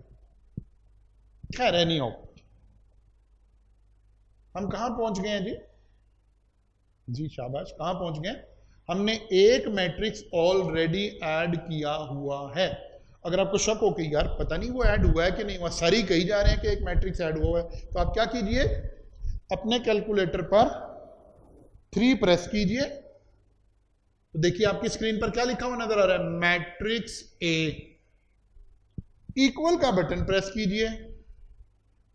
खैर एनी हो, हम कहां पहुंच गए हैं जी? जी शाबाश, कहां पहुंच गए? हमने एक मैट्रिक्स ऑलरेडी ऐड किया हुआ है। अगर आपको शक हो कि यार पता नहीं वो ऐड हुआ है कि नहीं हुआ, सारी कही जा रहे हैं कि एक मैट्रिक्स ऐड हुआ है, तो आप क्या कीजिए, अपने कैलकुलेटर पर 3 प्रेस कीजिए, तो देखिए आपकी स्क्रीन पर क्या लिखा हुआ नजर आ रहा है, मैट्रिक्स ए। इक्वल का बटन प्रेस कीजिए,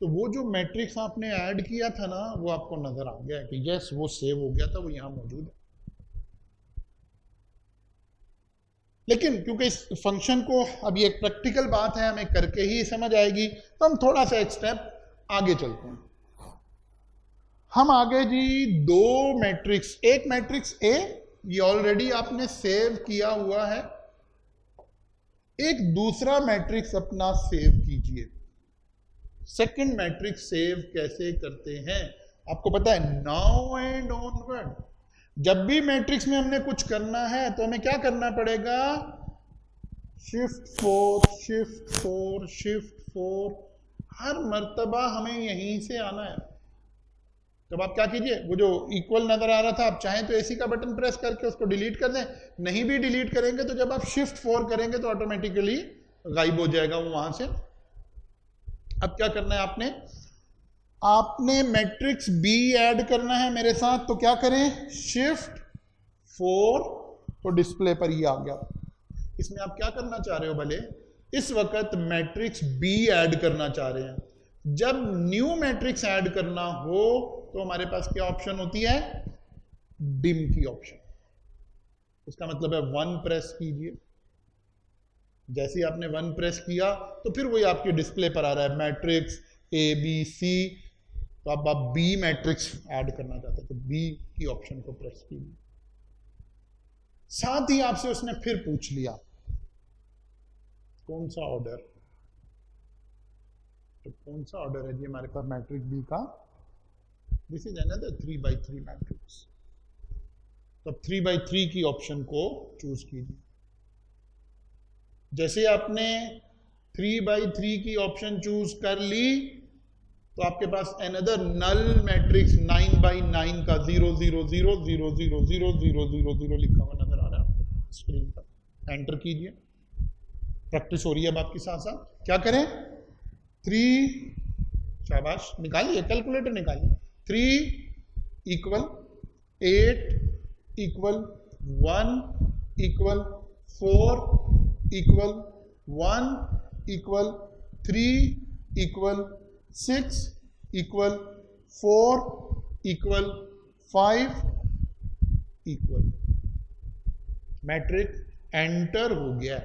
तो वो जो मैट्रिक्स आपने ऐड किया था ना, वो आपको नजर आ गया कि यस वो सेव हो गया था, वो यहां मौजूद है। लेकिन क्योंकि इस फंक्शन को अब ये एक प्रैक्टिकल बात है, हमें करके ही समझ आएगी, तो हम थोड़ा सा एक स्टेप आगे चलते हैं। हम आगे जी 2 मैट्रिक्स, एक मैट्रिक्स ए, ये ऑलरेडी आपने सेव किया हुआ है, एक दूसरा मैट्रिक्स अपना सेव कीजिए। सेकंड मैट्रिक्स सेव कैसे करते हैं आपको पता है, नाउ एंड ऑनवर्ड। जब भी मैट्रिक्स में हमने कुछ करना है तो हमें क्या करना पड़ेगा, शिफ्ट 4 शिफ्ट 4 शिफ्ट 4, हर मर्तबा हमें यहीं से आना है। तब आप क्या कीजिए, वो जो इक्वल नजर आ रहा था, आप चाहें तो एसी का बटन प्रेस करके उसको डिलीट कर दें, नहीं भी डिलीट करेंगे तो जब आप शिफ्ट 4 करेंगे तो ऑटोमेटिकली गायब हो जाएगा वो वहां से। अब क्या करना है, आपने मैट्रिक्स बी ऐड करना है मेरे साथ, तो क्या करें, शिफ्ट 4, तो डिस्प्ले पर ये आ गया। इसमें आप क्या करना चाह रहे हो, भले इस वक्त मैट्रिक्स बी ऐड करना चाह रहे हैं। जब न्यू मैट्रिक्स ऐड करना हो तो हमारे पास क्या ऑप्शन होती है, डिम की ऑप्शन। इसका मतलब है 1 प्रेस कीजिए। जैसे ही आपने 1 प्रेस किया तो फिर वही आपके डिस्प्ले पर आ रहा है मैट्रिक्स ए बी सी। तो अब आप बी मैट्रिक्स ऐड करना चाहते हैं तो बी की ऑप्शन को प्रेस कीजिए। साथ ही आपसे उसने फिर पूछ लिया कौन सा ऑर्डर, तो कौन सा ऑर्डर है जी हमारे पास मैट्रिक्स बी का, this is another 3x3 matrix. तो 3x3 की ऑप्शन को चूज कीजिए। जैसे आपने 3x3 की ऑप्शन चूज कर ली तो आपके पास अनदर नल मैट्रिक्स 9x9 का 0 0 0 0 0 0 0 0 0 लिखा हुआ नजर आ रहा है आपको स्क्रीन पर। एंटर कीजिए। प्रैक्टिस हो रही है अब आपके साथ साथ। क्या करें, 3, शाबाश, निकालिए कैलकुलेटर निकालिए। 3 equal 8 equal 1 equal 4 equal 1 equal 3 equal 6 equal 4 equal 5 equal, matrix enter हो गया।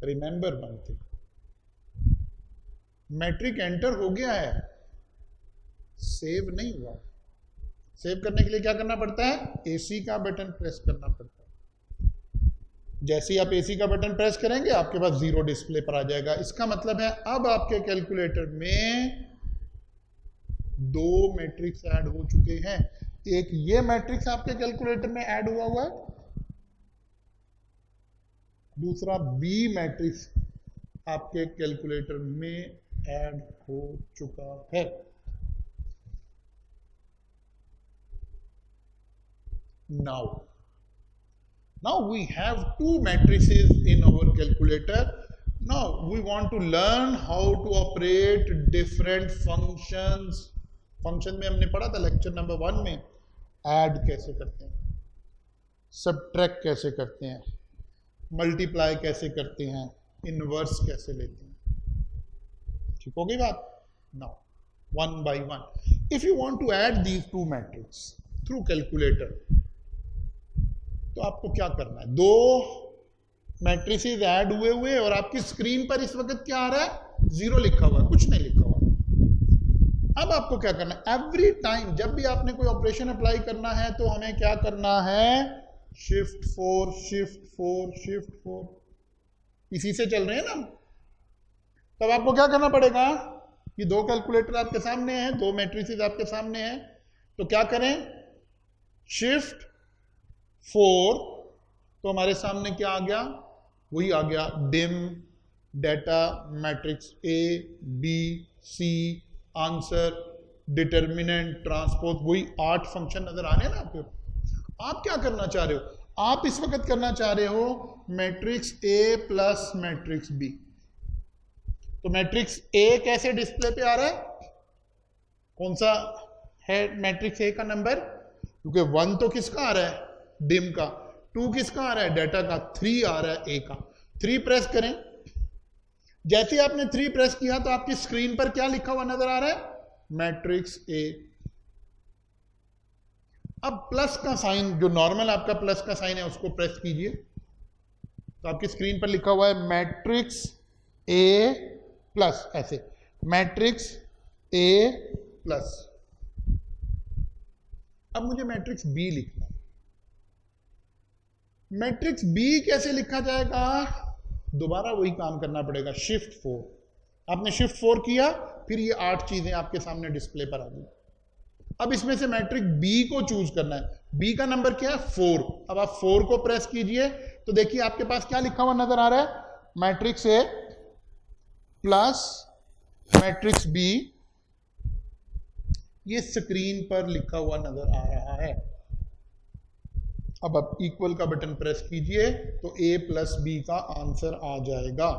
Remember one thing, matrix enter हो गया है, सेव नहीं हुआ। सेव करने के लिए क्या करना पड़ता है, एसी का बटन प्रेस करना पड़ता है। जैसे ही आप एसी का बटन प्रेस करेंगे आपके पास 0 डिस्प्ले पर आ जाएगा। इसका मतलब है अब आपके कैलकुलेटर में 2 मैट्रिक्स ऐड हो चुके हैं। एक ये मैट्रिक्स आपके कैलकुलेटर में ऐड हुआ है, दूसरा बी मैट्रिक्स आपके कैलकुलेटर में ऐड हो चुका है। Now we have 2 matrices in our calculator. Now we want to learn how to operate different functions. Function में हमने पढ़ा था लेक्चर नंबर 1 में, ऐड कैसे करते हैं, सब्ट्रैक्ट कैसे करते हैं, मल्टीप्लाई कैसे करते हैं, इनवर्स कैसे लेते हैं। ठीक हो गई बात। Now 1 by 1 if you want to add these 2 matrices through calculator, तो आपको क्या करना है, 2 मैट्रिसेस ऐड हुए और आपकी स्क्रीन पर इस वक्त क्या आ रहा है, 0 लिखा हुआ है, कुछ नहीं लिखा हुआ। अब आपको क्या करना है, एवरी टाइम जब भी आपने कोई ऑपरेशन अप्लाई करना है तो हमें क्या करना है, शिफ्ट 4 शिफ्ट 4 शिफ्ट 4, इसी से चल रहे हैं ना। तब आपको क्या करना पड़ेगा, ये 2 कैलकुलेटर आपके सामने हैं, 2 मैट्रिसेस आपके सामने हैं, तो क्या करें, शिफ्ट 4, तो हमारे सामने क्या आ गया, वही आ गया dim data matrix A B C, answer, determinant, transpose, वही 8 फंक्शन नजर आ रहे हैं ना आपको। आप क्या करना चाह रहे हो, आप इस वक्त करना चाह रहे हो matrix A plus matrix B. तो मैट्रिक्स ए कैसे डिस्प्ले पे आ रहा है, कौन सा है मैट्रिक्स ए का नंबर, क्योंकि 1 तो किसका आ रहा है, डिम का, 2 किसका आ रहा है, डेटा का, 3 आ रहा है ए का। 3 प्रेस करें। जैसे आपने 3 प्रेस किया तो आपकी स्क्रीन पर क्या लिखा हुआ नजर आ रहा है, मैट्रिक्स ए। अब प्लस का साइन, जो नॉर्मल आपका प्लस का साइन है, उसको प्रेस कीजिए तो आपकी स्क्रीन पर लिखा हुआ है मैट्रिक्स ए प्लस, ऐसे मैट्रिक्स ए प्लस। अब मुझे मैट्रिक्स बी लिखना है। मैट्रिक्स बी कैसे लिखा जाएगा, दोबारा वही काम करना पड़ेगा, शिफ्ट 4। आपने शिफ्ट 4 किया, फिर ये 8 चीजें आपके सामने डिस्प्ले पर आ गई। अब इसमें से मैट्रिक बी को चूज करना है। बी का नंबर क्या है? 4। अब आप 4 को प्रेस कीजिए तो देखिए आपके पास क्या लिखा हुआ नजर आ रहा है? Matrix A plus matrix B, ये स्क्रीन पर लिखा हुआ नजर आ रहा है। अब आप इक्वल का बटन प्रेस कीजिए तो ए प्लस बी का आंसर आ जाएगा।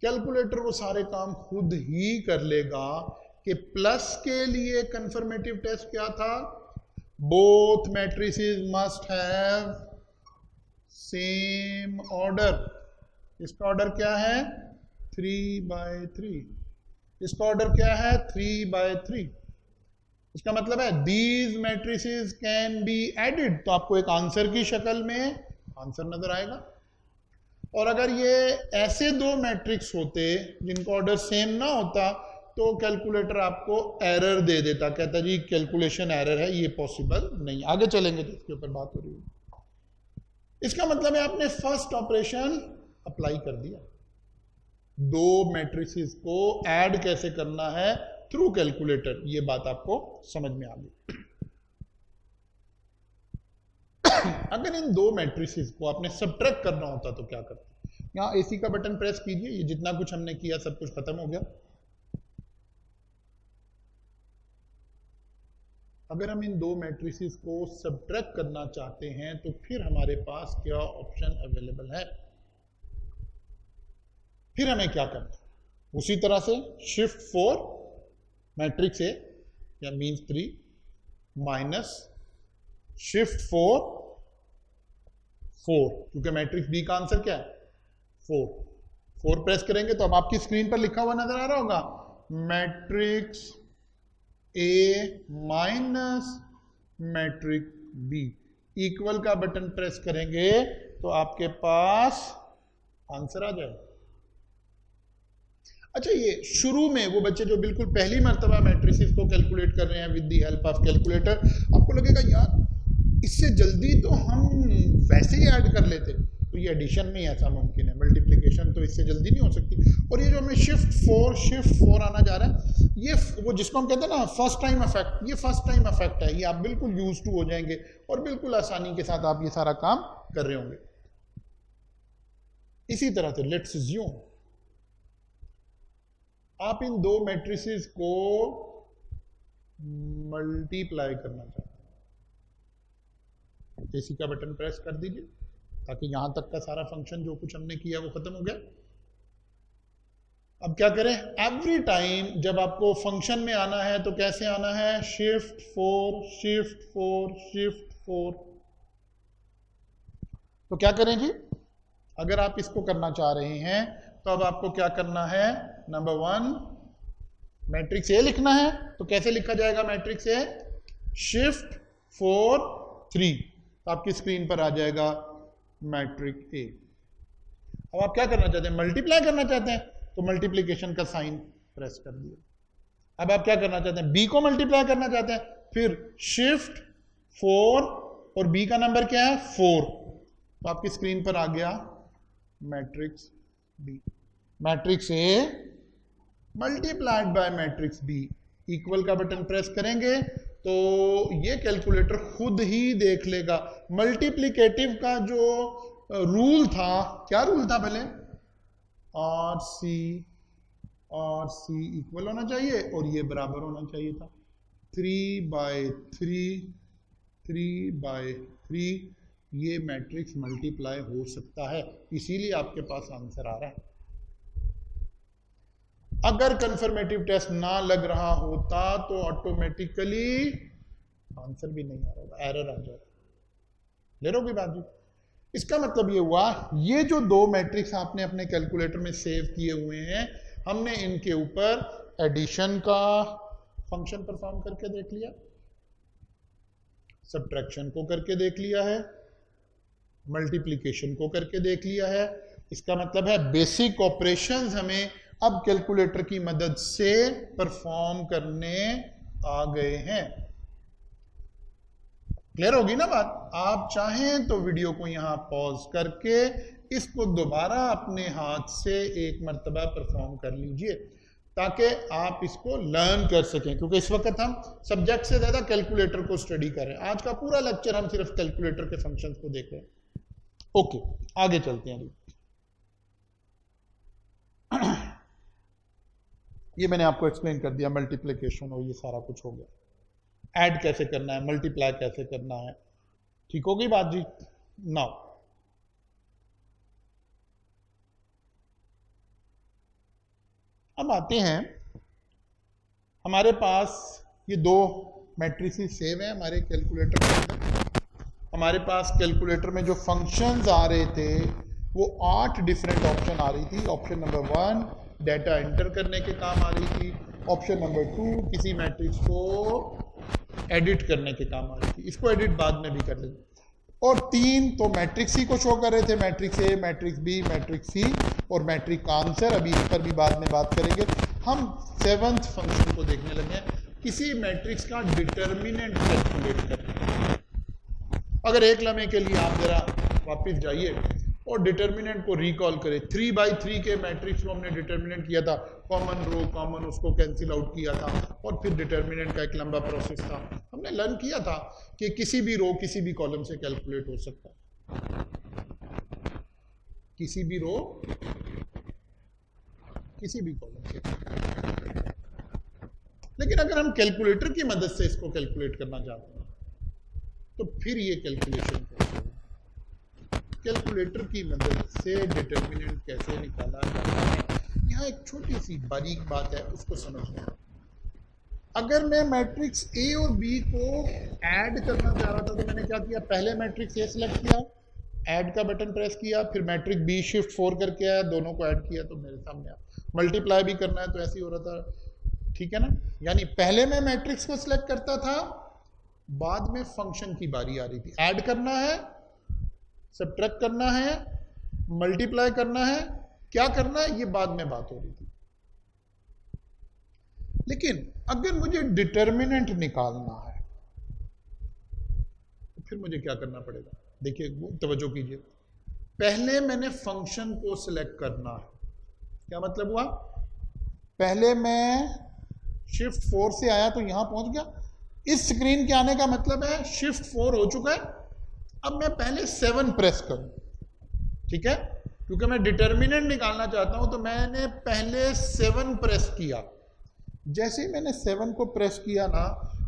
कैलकुलेटर वो सारे काम खुद ही कर लेगा कि प्लस के लिए कंफर्मेटिव टेस्ट क्या था? Both matrices must have same order. इसका ऑर्डर क्या है? 3/3। इसका ऑर्डर क्या है? 3/3। इसका मतलब है these matrices can be added, तो आपको एक आंसर की शक्ल में आंसर नजर आएगा। और अगर ये ऐसे दो मैट्रिक्स होते जिनका ऑर्डर सेम ना होता तो कैलकुलेटर आपको एरर दे देता, कहता जी कैलकुलेशन एरर है, ये पॉसिबल नहीं। आगे चलेंगे तो इसके ऊपर बात हो रही है। इसका मतलब है आपने फर्स्ट ऑपरेशन अप्लाई कर दिया। दो मैट्रिसेस को ऐड कैसे करना है थ्रू कैलकुलेटर, ये बात आपको समझ में आ गई। अगर इन दो मैट्रिसेस को आपने सबट्रैक्ट करना होता तो क्या करते? यहां एसी का बटन प्रेस कीजिए, ये जितना कुछ हमने किया सब कुछ खत्म हो गया। अगर हम इन दो मैट्रिसेस को सबट्रैक्ट करना चाहते हैं तो फिर हमारे पास क्या ऑप्शन अवेलेबल है? फिर हमें क्या करना है? उसी तरह से शिफ्ट 4 मैट्रिक्स ए या मीन्स 3 माइनस शिफ्ट 4 4, क्योंकि मैट्रिक्स बी का आंसर क्या है? 4 प्रेस करेंगे तो अब आपकी स्क्रीन पर लिखा हुआ नजर आ रहा होगा matrix A minus matrix B. Equal का बटन प्रेस करेंगे तो आपके पास आंसर आ जाएगा। अच्छा, ये शुरू में वो बच्चे जो बिल्कुल पहली मर्तबा मैट्रिसेस को कैलकुलेट कर रहे हैं with the help of calculator, आपको लगेगा यार इससे जल्दी तो हम वैसे ही ऐड कर लेते, तो ये एडिशन में ही ऐसा मुमकिन है, मल्टीप्लिकेशन तो इससे जल्दी नहीं हो सकती। और ये जो हमें शिफ्ट 4 आना जा रहा है, ये वो जिसको हम कहते हैं ना फर्स्ट टाइम इफेक्ट, ये फर्स्ट टाइम इफेक्ट है, ये आप बिल्कुल यूज टू हो जाएंगे और बिल्कुल आसानी के साथ आप ये सारा काम कर रहे होंगे। इसी तरह से लेट्स अज्यूम आप इन दो मैट्रिसेस को मल्टीप्लाई करना चाहते हैं, एसी का बटन प्रेस कर दीजिए ताकि यहां तक का सारा फंक्शन जो कुछ हमने किया वो खत्म हो गया। अब क्या करें? एवरी टाइम जब आपको फंक्शन में आना है तो कैसे आना है? Shift 4 shift 4 shift 4। तो क्या करें जी? अगर आप इसको करना चाह रहे हैं तो अब आपको क्या करना है? नंबर 1 मैट्रिक्स ए लिखना है, तो कैसे लिखा जाएगा मैट्रिक्स ए? शिफ्ट 4 3, तो आपकी स्क्रीन पर आ जाएगा मैट्रिक्स ए। अब आप क्या करना चाहते हैं? मल्टीप्लाई करना चाहते हैं, तो मल्टीप्लिकेशन का साइन प्रेस कर दिया। अब आप क्या करना चाहते हैं? बी को मल्टीप्लाई करना चाहते हैं, फिर शिफ्ट 4 और बी का नंबर क्या है? 4, तो आपकी स्क्रीन पर आ गया matrix B. Matrix A multiplied by matrix B, equal का बटन प्रेस करेंगे तो ये कैलकुलेटर खुद ही देख लेगा। मल्टीप्लिकेटिव का जो रूल था, क्या रूल था पहले? आर सी इक्वल होना चाहिए और ये बराबर होना चाहिए था। 3/3 ये मैट्रिक्स मल्टीप्लाई हो सकता है, इसीलिए आपके पास आंसर आ रहा है। अगर कंफर्मेटिव टेस्ट ना लग रहा होता तो ऑटोमेटिकली आंसर भी नहीं आ रहा, एरर आ जाएगा। ले लो भी बात जी। इसका मतलब ये हुआ, ये जो दो मैट्रिक्स आपने अपने कैलकुलेटर में सेव किए हुए हैं, हमने इनके ऊपर एडिशन का फंक्शन परफॉर्म करके देख लिया, सब्ट्रैक्शन को करके देख लिया है, मल्टीप्लिकेशन को करके देख लिया है। इसका मतलब है बेसिक ऑपरेशंस हमें अब कैलकुलेटर की मदद से परफॉर्म करने आ गए हैं। क्लियर होगी ना बात? आप चाहें तो वीडियो को यहां पॉज करके इसको दोबारा अपने हाथ से एक मर्तबा परफॉर्म कर लीजिए ताकि आप इसको लर्न कर सकें, क्योंकि इस वक्त हम सब्जेक्ट से ज़्यादा कैलकुलेटर को स्टडी कर रहे हैं। आज का पूरा लेक्चर हम सिर्फ कैलकुलेटर के फंक्शंस को देख रहे हैं। ओके, आगे चलते हैं। ये मैंने आपको एक्सप्लेन कर दिया, मल्टीप्लिकेशन और ये सारा कुछ हो गया। ऐड कैसे करना है, मल्टीप्लाई कैसे करना है, ठीक होगी बात जी? नाउ अब आते हैं, हमारे पास ये दो मैट्रिसेस सेव हैं हमारे कैलकुलेटर के अंदर। हमारे पास कैलकुलेटर में जो फंक्शंस आ रहे थे वो 8 डिफरेंट ऑप्शन आ रही थी। ऑप्शन नंबर 1 डाटा एंटर करने के काम आ रही थी। ऑप्शन नंबर 2 किसी मैट्रिक्स को एडिट करने के काम आ रही थी। इसको एडिट बाद में भी कर लेंगे। और 3 तो मैट्रिक्स ही को शो कर रहे थे, matrix A, matrix B, matrix C और मैट्रिक्स का आंसर। अभी इस पर भी बाद में बात करेंगे। हम 7th फंक्शन को देखने लगे हैं, किसी मैट्रिक्स का डिटर्मिनेंट कैलकुलेट करना। अगर एक लम्हे के लिए आप जरा वापस जाइए और डिटर्मिनेंट को रिकॉल करें। 3/3 के मैट्रिक्स को हमने डिटर्मिनेंट किया था, कॉमन रो कॉमन उसको कैंसिल आउट किया था और फिर डिटर्मिनेंट का एक लंबा प्रोसेस था। हमने लर्न किया था कि किसी भी रो किसी भी कॉलम से कैलकुलेट हो सकता है, किसी भी रो किसी भी कॉलम से। लेकिन अगर हम कैलकुलेटर की मदद से इसको कैलकुलेट करना चाहते हैं तो फिर ये कैलकुलेशन कैलकुलेटर की मदद से डिटर्मिनेंट कैसे निकाला जाता है। यहाँ एक छोटी सी बारीक बात है, उसको समझना। अगर मैं मैट्रिक्स ए और बी को ऐड करना चाह रहा था तो मैंने क्या किया, पहले मैट्रिक्स ए सिलेक्ट किया, ऐड का बटन प्रेस किया, फिर मैट्रिक्स बी शिफ्ट 4 करके आया, दोनों को ऐड किया तो मेरे सामने आया। मल्टीप्लाई भी करना है तो ऐसे ही हो रहा था, ठीक है ना? यानी पहले मैं मैट्रिक्स को सिलेक्ट करता था, बाद में फंक्शन की बारी आ रही थी। ऐड करना है, सब्ट्रैक्ट करना है, मल्टीप्लाई करना है, क्या करना है ये बाद में बात हो रही थी। लेकिन अगर मुझे डिटर्मिनेंट निकालना है तो फिर मुझे क्या करना पड़ेगा? देखिए तवज्जो कीजिए, पहले मैंने फंक्शन को सिलेक्ट करना है। क्या मतलब हुआ? पहले मैं शिफ्ट 4 से आया तो यहां पहुंच गया। इस स्क्रीन के आने का मतलब है शिफ्ट 4 हो चुका है, अब मैं पहले 7 प्रेस करूं, ठीक है? क्योंकि मैं डिटर्मिनेंट निकालना चाहता हूं तो मैंने पहले 7 प्रेस किया। जैसे ही मैंने 7 को प्रेस किया ना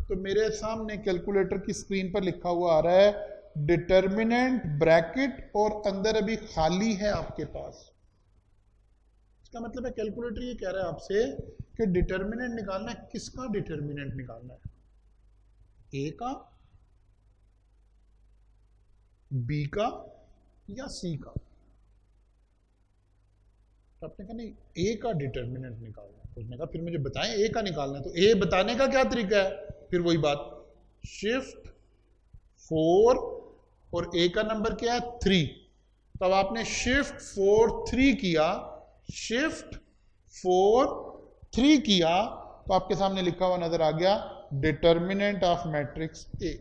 तो मेरे सामने कैलकुलेटर की स्क्रीन पर लिखा हुआ आ रहा है डिटर्मिनेंट ब्रैकेट और अंदर अभी खाली है आपके पास। इसका मतलब है कैलकुलेटर ये कह रहा है आपसे कि डिटर्मिनेंट निकालना है। किसका डिटर्मिनेंट निकालना है? ए का, बी का या सी का? तो आपने कहा नहीं, ए का डिटर्मिनेंट निकालना है। उसने कहा फिर मुझे बताएं ए का निकालना है। तो ए बताने का क्या तरीका है? फिर वही बात, शिफ्ट 4 और ए का नंबर क्या है 3। तो अब आपने शिफ्ट 4 3 किया, शिफ्ट 4 3 किया तो आपके सामने लिखा हुआ नजर आ गया डिटर्मिनेंट ऑफ मैट्रिक्स ए।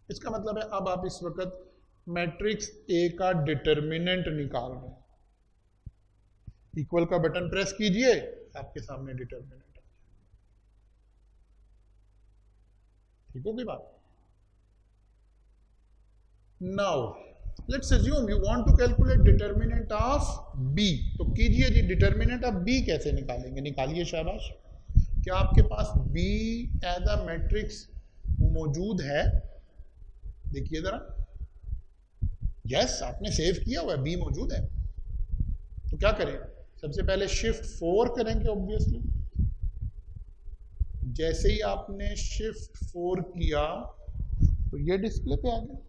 इसका मतलब है अब आप इस वक्त मैट्रिक्स ए का डिटर्मिनेंट निकाल रहे हैं। इक्वल का बटन प्रेस कीजिए, आपके सामने डिटर्मिनेंट आ जाए। ठीक होगी बात? Now let's assume you want to calculate determinant of B. तो कीजिए जी, डिटर्मिनेंट ऑफ बी कैसे निकालेंगे? निकालिए, शाबाश। क्या आपके पास बी एज अ मैट्रिक्स मौजूद है? देखिए जरा, यस आपने सेव किया हुआ है, बी मौजूद है। तो क्या करें? सबसे पहले शिफ्ट 4 करेंगे ऑब्वियसली। जैसे ही आपने शिफ्ट 4 किया तो ये डिस्प्ले पे आ गया।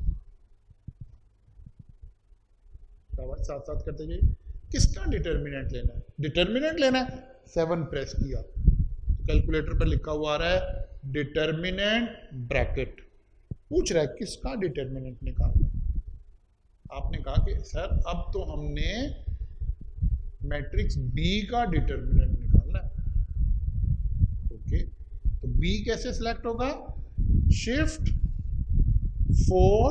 साथ साथ करते जाइए। किसका डिटर्मिनेंट लेना है? डिटर्मिनेंट लेना है, 7 प्रेस किया, कैलकुलेटर पर लिखा हुआ आ रहा है डिटर्मिनेंट ब्रैकेट। पूछ रहा है किसका डिटर्मिनेंट निकालना है। आपने कहा कि सर अब तो हमने मैट्रिक्स बी का डिटर्मिनेंट निकालना है। ओके, तो बी कैसे सिलेक्ट होगा, शिफ्ट 4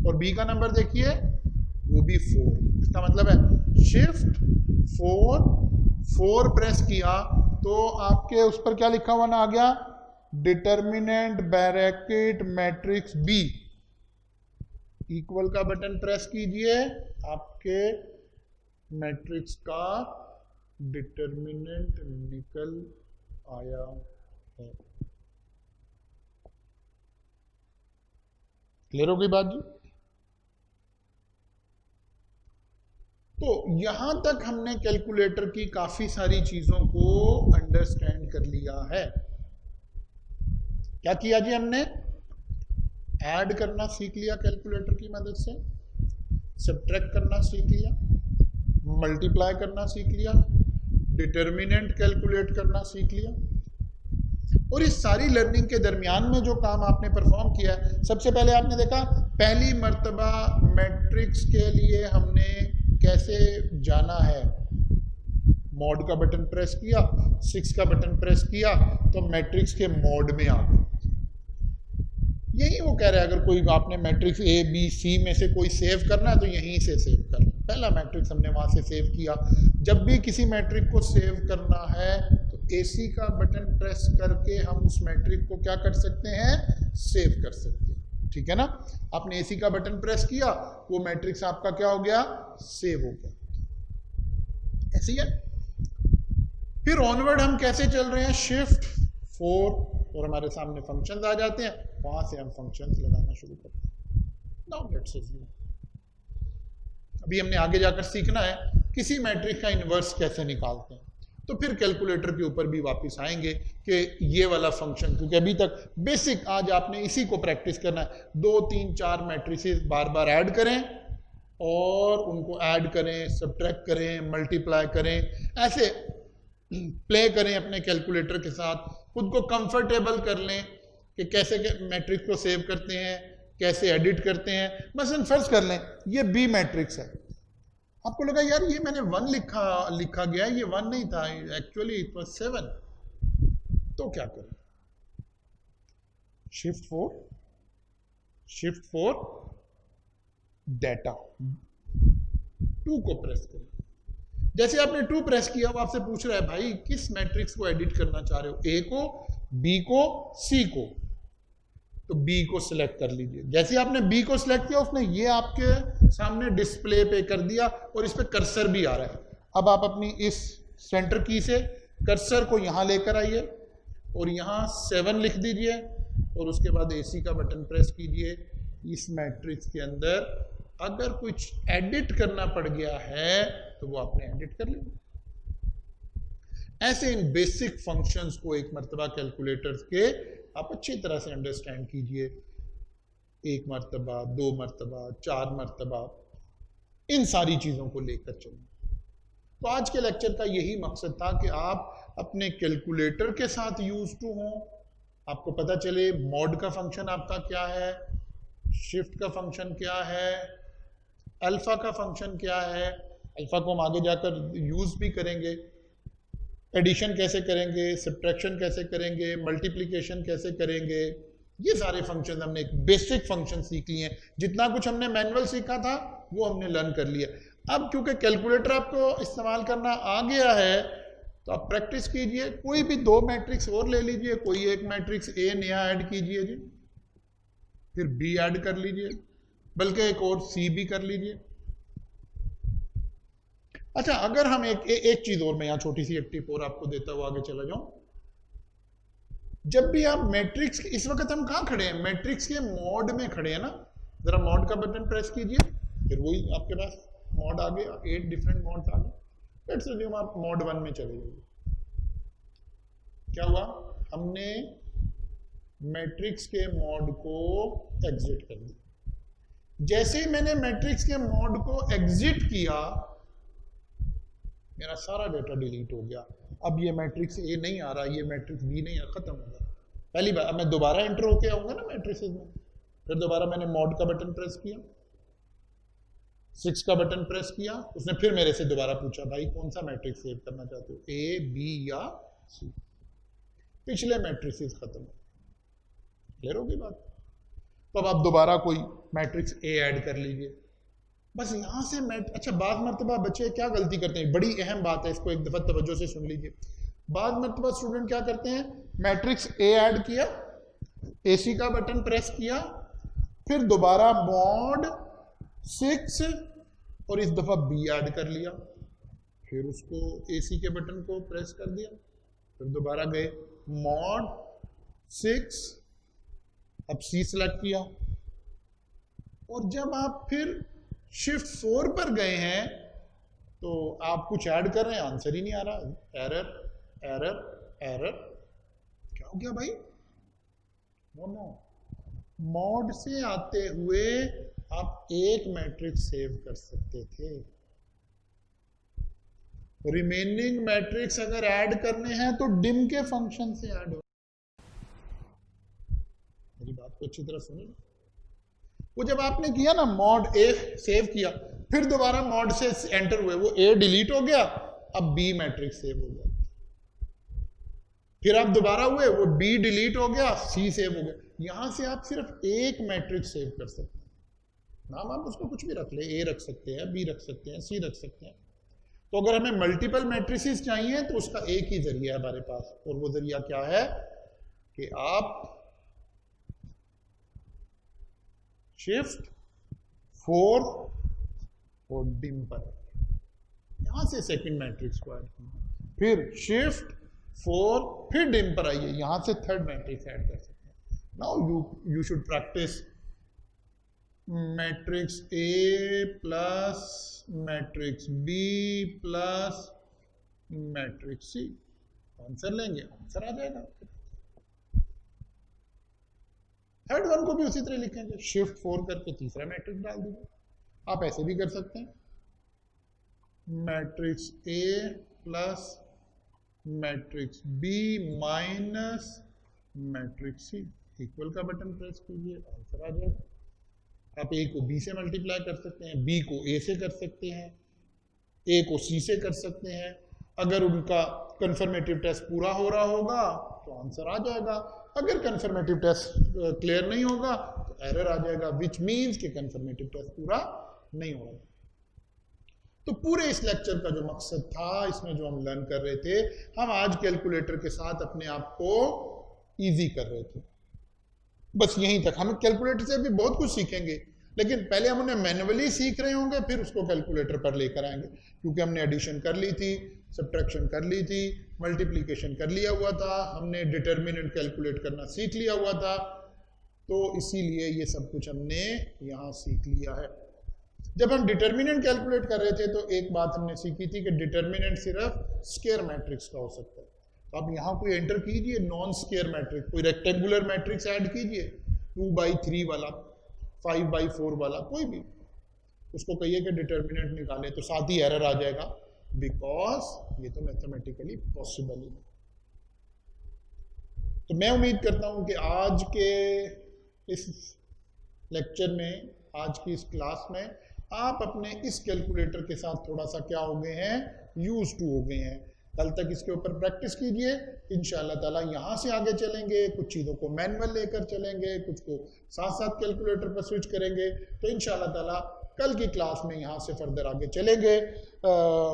और बी का नंबर देखिए वो भी 4। इसका मतलब है शिफ्ट 4 प्रेस किया तो आपके उस पर क्या लिखा हुआ ना आ गया, determinant bracket matrix B equal का बटन प्रेस कीजिए, आपके मैट्रिक्स का डिटर्मिनेंट निकल आया है। क्लियर हो गई बात जी? तो यहां तक हमने कैलकुलेटर की काफी सारी चीजों को अंडरस्टैंड कर लिया है। क्या किया जी हमने, ऐड करना सीख लिया कैलकुलेटर की मदद से, सब्ट्रैक्ट करना सीख लिया, मल्टीप्लाई करना सीख लिया, डिटर्मिनेंट कैलकुलेट करना सीख लिया। और इस सारी लर्निंग के दरमियान में जो काम आपने परफॉर्म किया है, सबसे पहले आपने देखा पहली मर्तबा मैट्रिक्स के लिए हमने कैसे जाना है, मॉड का बटन प्रेस किया, 6 का बटन प्रेस किया तो मैट्रिक्स के मॉड में आ गए। यही वो कह रहा है, अगर कोई आपने मैट्रिक्स ए बी सी में से कोई सेव करना है तो यहीं से सेव कर लो। पहला मैट्रिक्स हमने वहां से सेव किया। जब भी किसी मैट्रिक्स को सेव करना है तो एसी का बटन प्रेस करके हम उस मैट्रिक्स को क्या कर सकते हैं, सेव कर सकते हैं। ठीक है ना, आपने एसी का बटन प्रेस किया, वो मैट्रिक्स आपका क्या हो गया, सेव हो गया। ऐसी है। फिर ऑनवर्ड हम कैसे चल रहे हैं, शिफ्ट 4 और हमारे सामने फंक्शंस आ जाते हैं, वहां से हम फंक्शंस लगाना शुरू करते हैं। नाउ लेट्स अज्यूम अभी हमने आगे जाकर सीखना है किसी मैट्रिक्स का इनवर्स कैसे निकालते हैं, तो फिर कैलकुलेटर के ऊपर भी वापस आएंगे कि ये वाला फंक्शन, क्योंकि अभी तक बेसिक आज आपने इसी को प्रैक्टिस करना है। 2 3 4 मैट्रिसेस बार बार ऐड करें और उनको ऐड करें, सब्ट्रैक्ट करें, मल्टीप्लाई करें, ऐसे प्ले करें अपने कैलकुलेटर के साथ, खुद को कंफर्टेबल कर लें कि कैसे मैट्रिक्स को सेव करते हैं, कैसे एडिट करते हैं। मसलन फर्ज कर लें ये बी मैट्रिक्स है, आपको लगा यार ये मैंने 1 लिखा गया, ये 1 नहीं था, एक्चुअली इट वाज 7। तो क्या करें, शिफ्ट 4 डेटा 2 को प्रेस करें। जैसे आपने 2 प्रेस किया, वो आपसे पूछ रहा है भाई किस मैट्रिक्स को एडिट करना चाह रहे हो, ए को, बी को, सी को, तो बी को सिलेक्ट कर लीजिए। जैसे आपने बी को सिलेक्ट किया, उसने ये आपके सामने डिस्प्ले पे कर दिया और इस पे कर्सर भी आ रहा है। अब आप अपनी इस सेंटर की से कर्सर को यहां लेकर आइए और यहां 7 लिख दीजिए और उसके बाद एसी का बटन प्रेस कीजिए। इस मैट्रिक्स के अंदर अगर कुछ एडिट करना पड़ गया है तो वो आपने एडिट कर लिया। ऐसे इन बेसिक फंक्शंस को एक मर्तबा कैलकुलेटर्स के आप अच्छी तरह से अंडरस्टैंड कीजिए। 1 मर्तबा, 2 मर्तबा, 4 मर्तबा, इन सारी चीज़ों को लेकर चलें। तो आज के लेक्चर का यही मकसद था कि आप अपने कैलकुलेटर के साथ यूज टू हों, आपको पता चले मॉड का फंक्शन आपका क्या है, शिफ्ट का फंक्शन क्या है, अल्फा का फंक्शन क्या है। अल्फा को हम आगे जाकर यूज भी करेंगे, एडिशन कैसे करेंगे, सब्ट्रैक्शन कैसे करेंगे, मल्टीप्लिकेशन कैसे करेंगे। ये सारे फंक्शन हमने एक बेसिक फंक्शन सीख लिए हैं। जितना कुछ हमने मैनुअल सीखा था वो हमने लर्न कर लिया। अब क्योंकि कैलकुलेटर आपको इस्तेमाल करना आ गया है तो आप प्रैक्टिस कीजिए। कोई भी 2 मैट्रिक्स और ले लीजिए, कोई एक मैट्रिक्स ए नया ऐड कीजिए जी, फिर बी ऐड कर लीजिए, बल्कि एक और सी भी कर लीजिए। अच्छा, अगर हम एक चीज और मैं यहां छोटी सी एक टिप और आपको देता हुआ आगे चला जाऊं। जब भी आप मैट्रिक्स, इस वक्त हम कहां खड़े हैं, मैट्रिक्स के मॉड में खड़े हैं ना, जरा मॉड का बटन प्रेस कीजिए, फिर वही आपके पास मॉड आ गया, 8 डिफरेंट मॉड्स आ गए। लेट्स अज्यूम आप मॉड 1 में चले जाइए। क्या हुआ, हमने मैट्रिक्स के मॉड को एग्जिट कर दिया। जैसे ही मैंने मैट्रिक्स के मॉड को एग्जिट किया, मेरा सारा डेटा डिलीट हो गया। अब ये मैट्रिक्स ए नहीं आ रहा, ये मैट्रिक्स बी नहीं आ, खत्म हो गया। पहली बार अब मैं दोबारा एंटर होके आऊंगा ना मैट्रिक्स में, फिर दोबारा मैंने मॉड का बटन प्रेस किया, 6 का बटन प्रेस किया, उसने फिर मेरे से दोबारा पूछा भाई कौन सा मैट्रिक्स सेव करना चाहते हो, ए, बी या सी। पिछले मैट्रिसेस खत्म हो, क्लियर होगी बात। तो अब आप दोबारा कोई मैट्रिक्स ए ऐड कर लीजिए, बस यहां से अच्छा बाद मरतबा बच्चे क्या गलती करते हैं, बड़ी अहम बात है, इसको एक दफा तवज्जो से सुन लीजिए। बाद मरतबा स्टूडेंट क्या करते हैं, मैट्रिक्स ए ऐड किया, एसी का बटन प्रेस किया, फिर दोबारा मॉड 6 और इस दफा बी ऐड कर लिया, फिर उसको एसी के बटन को प्रेस कर दिया, फिर दोबारा गए मॉड 6, अब सी सेलेक्ट किया, और जब आप फिर शिफ्ट 4 पर गए हैं तो आप कुछ ऐड कर रहे हैं, आंसर ही नहीं आ रहा, एरर एरर एरर। क्या हो गया भाई? नो, मॉड से आते हुए आप एक मैट्रिक्स सेव कर सकते थे, रिमेनिंग मैट्रिक्स अगर ऐड करने हैं तो डिम के फंक्शन से ऐड हो। मेरी बात को अच्छी तरह सुनिए, वो जब आपने किया ना मॉड ए सेव किया, फिर दोबारा मॉड से एंटर हुए, वो ए डिलीट हो गया, अब बी मैट्रिक्स सेव हो गया, फिर आप दोबारा हुए, वो बी डिलीट हो गया, सी सेव हो गया। यहां से आप सिर्फ एक मैट्रिक्स सेव कर सकते हैं, नाम आप उसको कुछ भी रख ले, ए रख सकते हैं, बी रख सकते हैं, सी रख सकते हैं। तो अगर हमें मल्टीपल मैट्रिसेस चाहिए तो उसका एक ही जरिया है हमारे पास, और वो जरिया क्या है कि आप शिफ्ट 4 और डिम पर यहां से सेकंड मैट्रिक्स को ऐड कीजिए, फिर शिफ्ट 4 फिर डिम पर आइए, यहां से थर्ड मैट्रिक्स ऐड कर सकते हैं। Now you should practise matrix A plus matrix B plus matrix C, answer लेंगे, आंसर आ जाएगा। थर्ड वन को भी उसी तरह लिखेंगे, शिफ्ट 4 करके तीसरा मैट्रिक्स डाल दीजिए। आप ऐसे भी कर सकते हैं, matrix A plus matrix B minus matrix C, equal का बटन प्रेस कीजिए, आंसर आ जाएगा। आप ए को बी से मल्टीप्लाई कर सकते हैं, बी को ए से कर सकते हैं, ए को सी से कर सकते हैं। अगर उनका कंफर्मेटिव टेस्ट पूरा हो रहा होगा तो आंसर आ जाएगा, अगर कंफर्मेटिव टेस्ट क्लियर नहीं होगा तो एरर आ जाएगा, विच मीन्स कि कंफर्मेटिव टेस्ट पूरा नहीं हो रहा। तो पूरे इस लेक्चर का जो मकसद था, इसमें जो हम लर्न कर रहे थे, हम आज कैलकुलेटर के साथ अपने आप को इजी कर रहे थे, बस यहीं तक। हम कैलकुलेटर से भी बहुत कुछ सीखेंगे, लेकिन पहले हम उन्हें मैन्युअली सीख रहे होंगे, फिर उसको कैलकुलेटर पर लेकर आएंगे, क्योंकि हमने एडिशन कर ली थी, सब्ट्रैक्शन कर ली थी, मल्टीप्लिकेशन कर लिया हुआ था, हमने डिटर्मिनेंट कैलकुलेट करना सीख लिया हुआ था, तो इसीलिए ये सब कुछ हमने यहाँ सीख लिया है। जब हम डिटर्मिनेंट कैलकुलेट कर रहे थे तो एक बात हमने सीखी थी कि डिटर्मिनेंट सिर्फ स्क्वायर मैट्रिक्स का हो सकता है। तो आप यहाँ कोई एंटर कीजिए नॉन स्क्वायर मैट्रिक्स, कोई रेक्टेंगुलर मैट्रिक्स ऐड कीजिए, 2/3 वाला, 5/4 वाला, कोई भी, उसको कहिए कि डिटर्मिनेंट निकाले, तो साथ ही एरर आ जाएगा, बिकॉज ये तो मैथमेटिकली पॉसिबल ही नहीं। तो मैं उम्मीद करता हूं कि आज के इस लेक्चर में, आज की इस क्लास में आप अपने इस कैलकुलेटर के साथ थोड़ा सा क्या हो गए हैं, यूज टू हो गए हैं। कल तक इसके ऊपर प्रैक्टिस कीजिए, इंशाल्लाह ताला यहाँ से आगे चलेंगे, कुछ चीज़ों को मैनुअल लेकर चलेंगे, कुछ को साथ साथ कैलकुलेटर पर स्विच करेंगे, तो इंशाल्लाह ताला कल की क्लास में यहाँ से फर्दर आगे चलेंगे।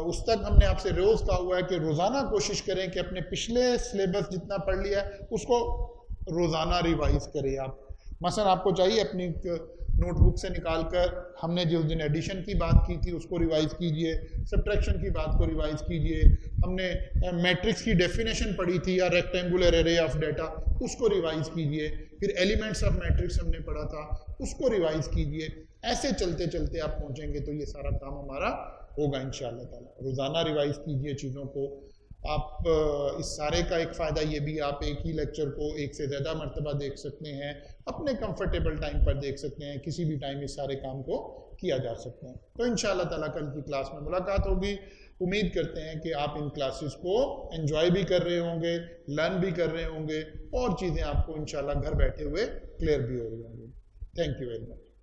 उस तक हमने आपसे रोज़ कहा हुआ है कि रोज़ाना कोशिश करें कि अपने पिछले सिलेबस जितना पढ़ लिया है उसको रोज़ाना रिवाइज करें। आप मसलन आपको चाहिए अपनी नोटबुक से निकालकर, हमने जिस दिन एडिशन की बात की थी उसको रिवाइज कीजिए, सब्ट्रैक्शन की बात को रिवाइज कीजिए, हमने मैट्रिक्स की डेफिनेशन पढ़ी थी या रेक्टेंगुलर एरे ऑफ डाटा, उसको रिवाइज कीजिए, फिर एलिमेंट्स ऑफ मैट्रिक्स हमने पढ़ा था उसको रिवाइज कीजिए। ऐसे चलते चलते आप पहुंचेंगे तो ये सारा काम हमारा होगा इंशाअल्लाह ताला। रोज़ाना रिवाइज कीजिए चीज़ों को। आप इस सारे का एक फ़ायदा ये भी, आप एक ही लेक्चर को एक से ज़्यादा मरतबा देख सकते हैं, अपने कंफर्टेबल टाइम पर देख सकते हैं, किसी भी टाइम इस सारे काम को किया जा सकते हैं। तो इंशाअल्लाह ताला कल की क्लास में मुलाकात होगी। उम्मीद करते हैं कि आप इन क्लासेस को एंजॉय भी कर रहे होंगे, लर्न भी कर रहे होंगे, और चीज़ें आपको इंशाअल्लाह घर बैठे हुए क्लियर भी हो रही होंगी। Thank you very much.